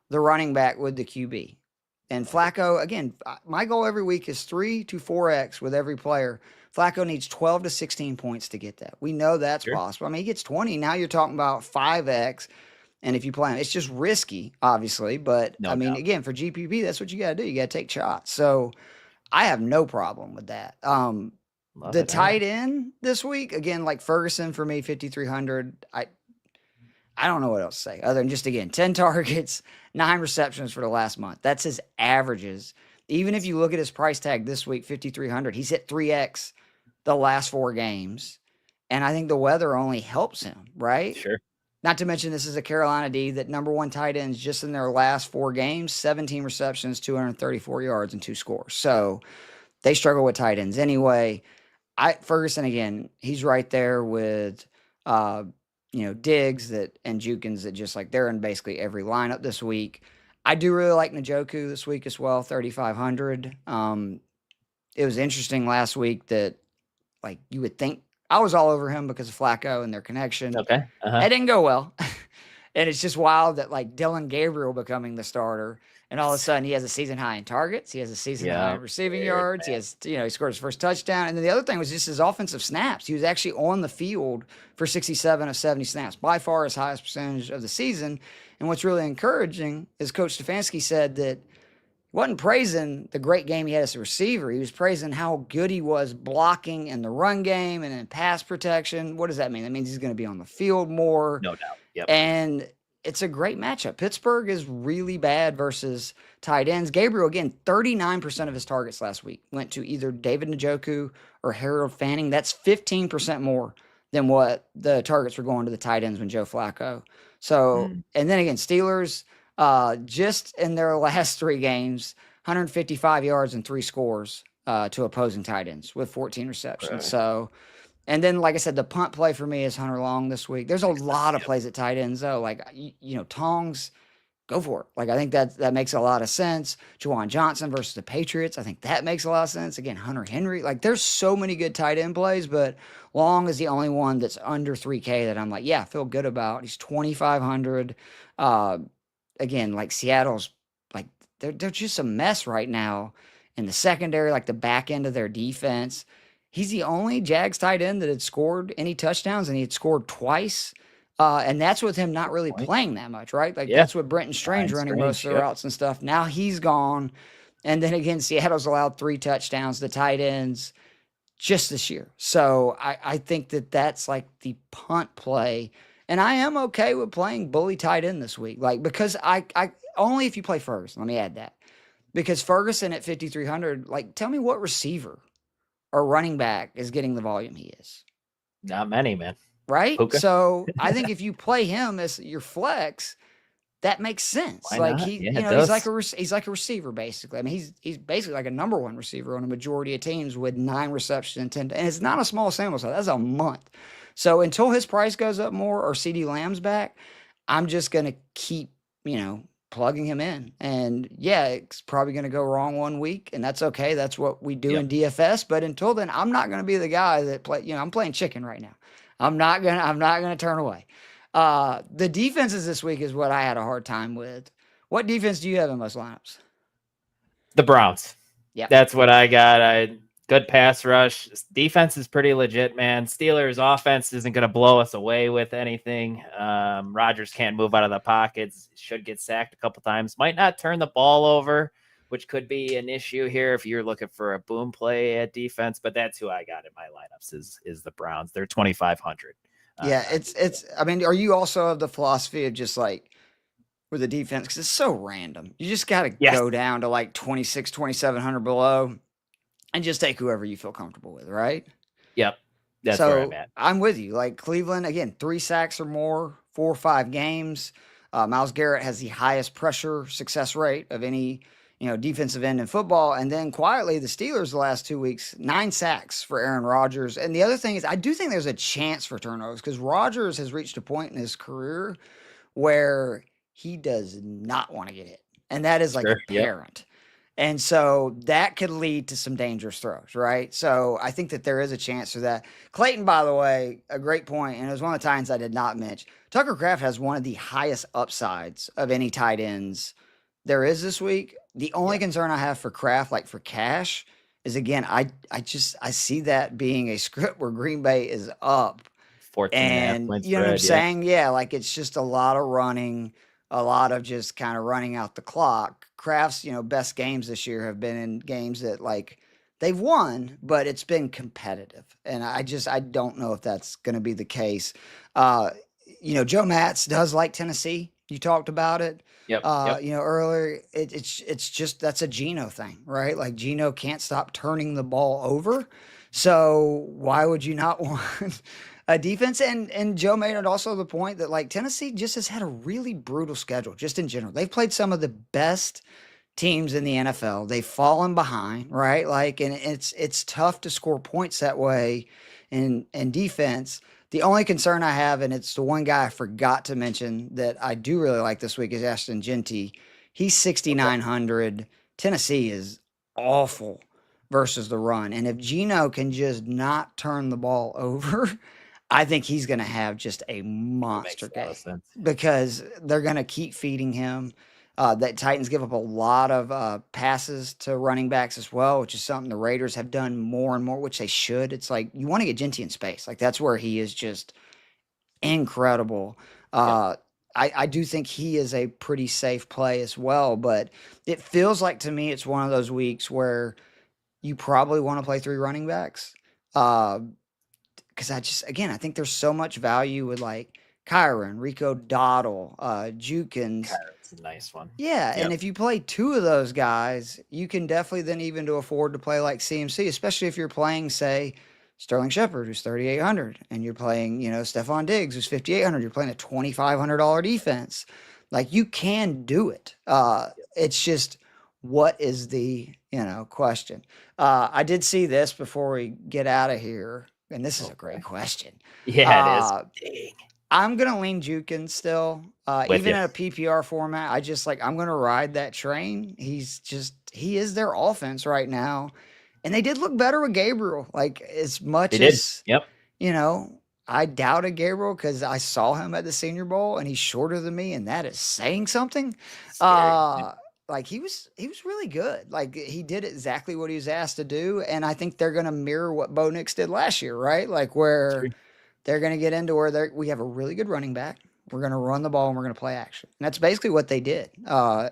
the running back with the QB. And Flacco, again, my goal every week is 3 to 4x with every player. Flacco needs 12 to 16 points to get that. We know that's possible. I mean, he gets 20. Now you're talking about 5x. And if you play him, it's just risky, obviously. But No I mean, doubt. again, for GPP, that's what you got to do. You got to take shots. So I have no problem with that. The tight end this week, again, like Ferguson for me, 5,300. I don't know what else to say other than just, again, 10 targets, 9 receptions for the last month. That's his averages. Even if you look at his price tag this week, 5,300, he's hit 3x the last 4 games. And I think the weather only helps him, right? Sure. Not to mention this is a Carolina D that number 1 tight ends just in their last 4 games, 17 receptions, 234 yards, and 2 scores. So they struggle with tight ends anyway. Ferguson, again, he's right there with Diggs and Jukins that just like they're in basically every lineup this week. I do really like Njoku this week as well, 3,500. It was interesting last week that like you would think I was all over him because of Flacco and their connection. Okay. It didn't go well. And it's just wild that like Dylan Gabriel becoming the starter and all of a sudden he has a season high in targets. He has a season high in receiving yards. Man. He has, he scored his first touchdown. And then the other thing was just his offensive snaps. He was actually on the field for 67 of 70 snaps, by far his highest percentage of the season. And what's really encouraging is Coach Stefanski said that he wasn't praising the great game he had as a receiver. He was praising how good he was blocking in the run game and in pass protection. What does that mean? That means he's going to be on the field more. No doubt. Yep. And it's a great matchup. Pittsburgh is really bad versus tight ends. Gabriel, again, 39% of his targets last week went to either David Njoku or Harold Fanning. That's 15% more than what the targets were going to the tight ends when Joe Flacco. So, and then again, Steelers, just in their last 3 games, 155 yards and 3 scores to opposing tight ends with 14 receptions. Right. So, and then, like I said, the punt play for me is Hunter Long this week. There's a lot of plays at tight ends, though. Like, Tongs, go for it. Like, I think that makes a lot of sense. Juwan Johnson versus the Patriots, I think that makes a lot of sense. Again, Hunter Henry. Like, there's so many good tight end plays, but Long is the only one that's under 3K that I'm like, yeah, I feel good about. He's 2,500. Again, like Seattle's, like, they're just a mess right now in the secondary, like the back end of their defense. He's the only Jags tight end that had scored any touchdowns, and he had scored twice. And that's with him not really playing that much, right? Like that's with Brenton Strange running most of the routes and stuff. Now he's gone. And then again, Seattle's allowed 3 touchdowns to tight ends just this year. So I think that's like the punt play. And I am okay with playing bully tight end this week. Like, because I only if you play Ferguson, let me add that. Because Ferguson at 5,300, like, tell me what receiver or running back is getting the volume he is. Not many, man. Right? Puka. So I think if you play him as your flex, that makes sense. Why like not? he, Yeah, he's like a receiver basically. I mean, he's basically like a number 1 receiver on a majority of teams with 9 receptions and 10. And it's not a small sample size. That's a month. So until his price goes up more or CD Lamb's back, I'm just gonna keep plugging him in. And yeah, it's probably going to go wrong one week, and that's okay. That's what we do in DFS. But until then, I'm not going to be the guy that play, I'm playing chicken right now. I'm not going to turn away. The defenses this week is what I had a hard time with. What defense do you have in most lineups? The Browns. Yeah. That's what I got. Good pass rush. Defense is pretty legit, man. Steelers offense isn't going to blow us away with anything. Rodgers can't move out of the pockets. Should get sacked a couple times. Might not turn the ball over, which could be an issue here if you're looking for a boom play at defense. But that's who I got in my lineups is the Browns. They're 2,500. Yeah, it's. I mean, are you also of the philosophy of just like with the defense, because it's so random? You just got to go down to like 26, 2,700 below. And just take whoever you feel comfortable with, right? Yep. That's where I'm at. I'm with you. Like Cleveland, again, 3 sacks or more, 4 or 5 games. Myles Garrett has the highest pressure success rate of any, defensive end in football. And then quietly, the Steelers the last 2 weeks, 9 sacks for Aaron Rodgers. And the other thing is, I do think there's a chance for turnovers because Rodgers has reached a point in his career where he does not want to get hit. And that is like Sure, yep. apparent. And so that could lead to some dangerous throws, right? So I think that there is a chance for that. Clayton, by the way, a great point, and it was one of the tight ends I did not mention. Tucker Kraft has one of the highest upsides of any tight ends there is this week. The only concern I have for Kraft, like for cash, is again, I see that being a script where Green Bay is up. 14.5 points You know what I'm spread, saying? Yeah, like it's just a lot of running, a lot of just kind of running out the clock. Kraft's, best games this year have been in games that like they've won, but it's been competitive. And I don't know if that's going to be the case. Joe Matz does like Tennessee. You talked about it. Yep. Earlier, it's just, that's a Geno thing, right? Like Geno can't stop turning the ball over. So why would you not want a defense? And Joe made it also the point that like Tennessee just has had a really brutal schedule just in general. They've played some of the best teams in the NFL. They've fallen behind, right? Like, and it's tough to score points that way in defense. The only concern I have, and it's the one guy I forgot to mention that I do really like this week, is Ashton Genty. He's 6,900. Tennessee is awful versus the run. And if Geno can just not turn the ball over, I think he's going to have just a monster game because they're going to keep feeding him. That Titans give up a lot of passes to running backs as well, which is something the Raiders have done more and more, which they should. It's like you want to get Genty in space. Like that's where he is just incredible. I do think he is a pretty safe play as well, but it feels like to me it's one of those weeks where you probably want to play 3 running backs. Because I think there's so much value with like Kyron, Rico Dottle, Jukins. Kyron's a nice one. Yeah, and if you play 2 of those guys, you can definitely then even afford to play like CMC, especially if you're playing, say, Sterling Shepard, who's 3,800, and you're playing, Stephon Diggs, who's 5,800. You're playing a $2,500 defense. Like you can do it. It's just what is the question. I did see this before we get out of here. And this is a great question. Yeah, it is. I'm going to lean Jukins still. Even in a PPR format, I'm going to ride that train. He is their offense right now. And they did look better with Gabriel. Like as much as, I doubted Gabriel because I saw him at the Senior Bowl and he's shorter than me. And that is saying something. Like he was really good. Like he did exactly what he was asked to do. And I think they're going to mirror what Bo Nix did last year, right? Like where they're going to get into where we have a really good running back. We're going to run the ball and we're going to play action. And that's basically what they did. And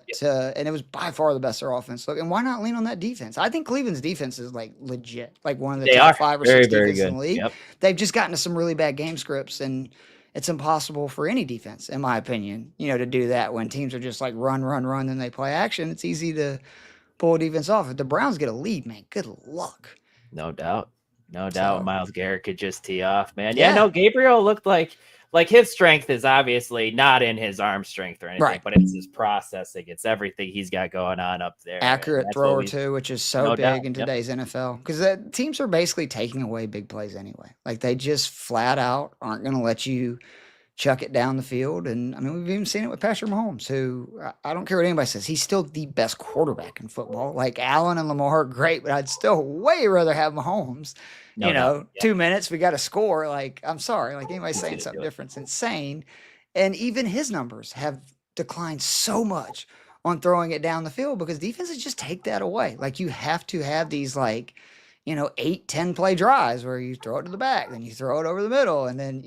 it was by far the best their offense looked. And why not lean on that defense? I think Cleveland's defense is like legit, like one of the top 5 or 6 defenses in the league. Yep. They've just gotten to some really bad game scripts, and it's impossible for any defense, in my opinion, to do that when teams are just like run, then they play action. It's easy to pull a defense off. If the Browns get a lead, man, good luck. No doubt. Myles Garrett could just tee off, man. Yeah, no, Gabriel looked like his strength is obviously not in his arm strength or anything, but it's his processing. It's everything he's got going on up there. Accurate thrower too, which is so big in today's NFL because the teams are basically taking away big plays anyway. Like they just flat out aren't going to let you chuck it down the field. And I mean, we've even seen it with Patrick Mahomes, who I don't care what anybody says, he's still the best quarterback in football. Like Allen and Lamar are great, but I'd still way rather have Mahomes. 2 minutes, we got to score. Like, I'm sorry, like anybody saying something different, it's insane. And even his numbers have declined so much on throwing it down the field because defenses just take that away. Like you have to have these 8-10 play drives where you throw it to the back, then you throw it over the middle. And then,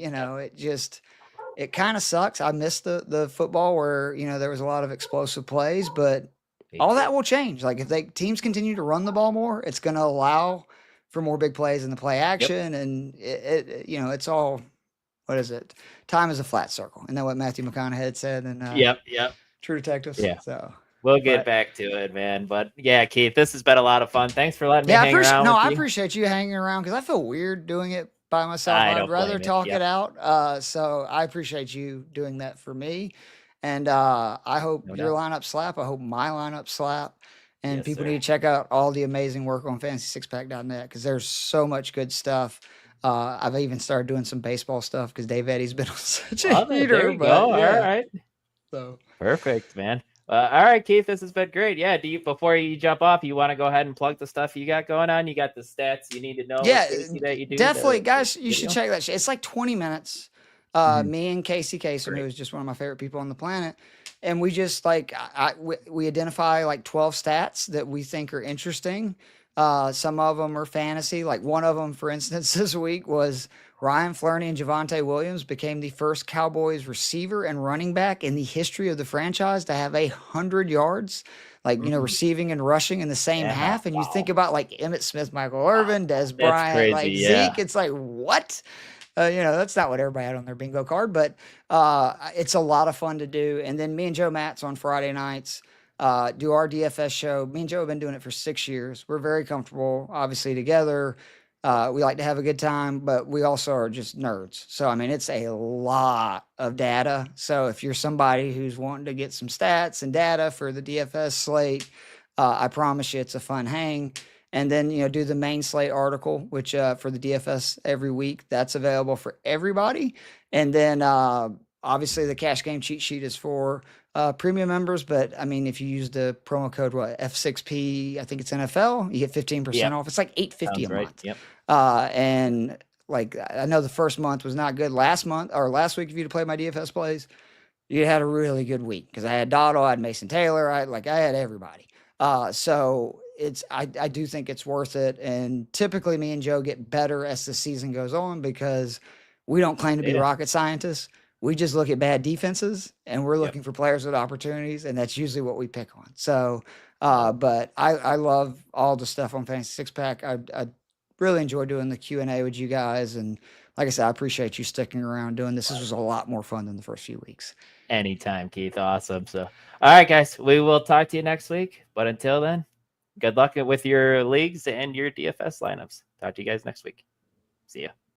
it kind of sucks. I missed the football where, there was a lot of explosive plays, but all that will change. Like if teams continue to run the ball more, it's going to allow for more big plays in the play action. And it's all, what is it? Time is a flat circle. Isn't that what Matthew McConaughey had said? And Yep. True Detectives. Yeah. So we'll get back to it, man. But yeah, Keith, this has been a lot of fun. Thanks for letting me hang around. No, I appreciate you hanging around because I feel weird doing it by myself. I'd rather talk it out. So I appreciate you doing that for me. And I hope your lineup slap. I hope my lineup slap. And people need to check out all the amazing work on FantasySixPack.net because there's so much good stuff. I've even started doing some baseball stuff because Dave Eddy's been on such a heater. All right. So Perfect, man. All right, Keith, this has been great. Yeah, before you jump off, you want to go ahead and plug the stuff you got going on? You got the stats you need to know. Yeah, Casey, that you do definitely, guys. You should video? check that shit. It's like 20 minutes. Me and Casey Kasem, who is just one of my favorite people on the planet, and we just like we identify like 12 stats that we think are interesting. Some of them are fantasy. Like one of them, for instance, this week was Ryan Flerney and Javonte Williams became the first Cowboys receiver and running back in the history of the franchise to have 100 yards, like, receiving and rushing in the same half. And you think about like Emmitt Smith, Michael Irvin, Des Bryant, crazy, like yeah. Zeke. It's like, what? That's not what everybody had on their bingo card, but it's a lot of fun to do. And then me and Joe Matz on Friday nights do our DFS show. Me and Joe have been doing it for 6 years. We're very comfortable, obviously, together. We like to have a good time, but we also are just nerds. So, I mean, it's a lot of data. So if you're somebody who's wanting to get some stats and data for the DFS slate, I promise you it's a fun hang. And then, do the main slate article, which for the DFS every week, that's available for everybody. And then obviously the cash game cheat sheet is for premium members. But I mean, if you use the promo code F6P, I think it's NFL, you get 15% off. It's like $8.50 a month. Yep. And like, I know the first month was not good. Last week, if you'd played my DFS plays, you had a really good week because I had Dotto, I had Mason Taylor, I had everybody. So I do think it's worth it. And typically me and Joe get better as the season goes on because we don't claim to be rocket scientists. We just look at bad defenses and we're looking for players with opportunities. And that's usually what we pick on. So, but I love all the stuff on Fantasy Six Pack. I really enjoy doing the Q&A with you guys. And like I said, I appreciate you sticking around doing this. This was a lot more fun than the first few weeks. Anytime, Keith. Awesome. So, all right, guys, we will talk to you next week. But until then, good luck with your leagues and your DFS lineups. Talk to you guys next week. See ya.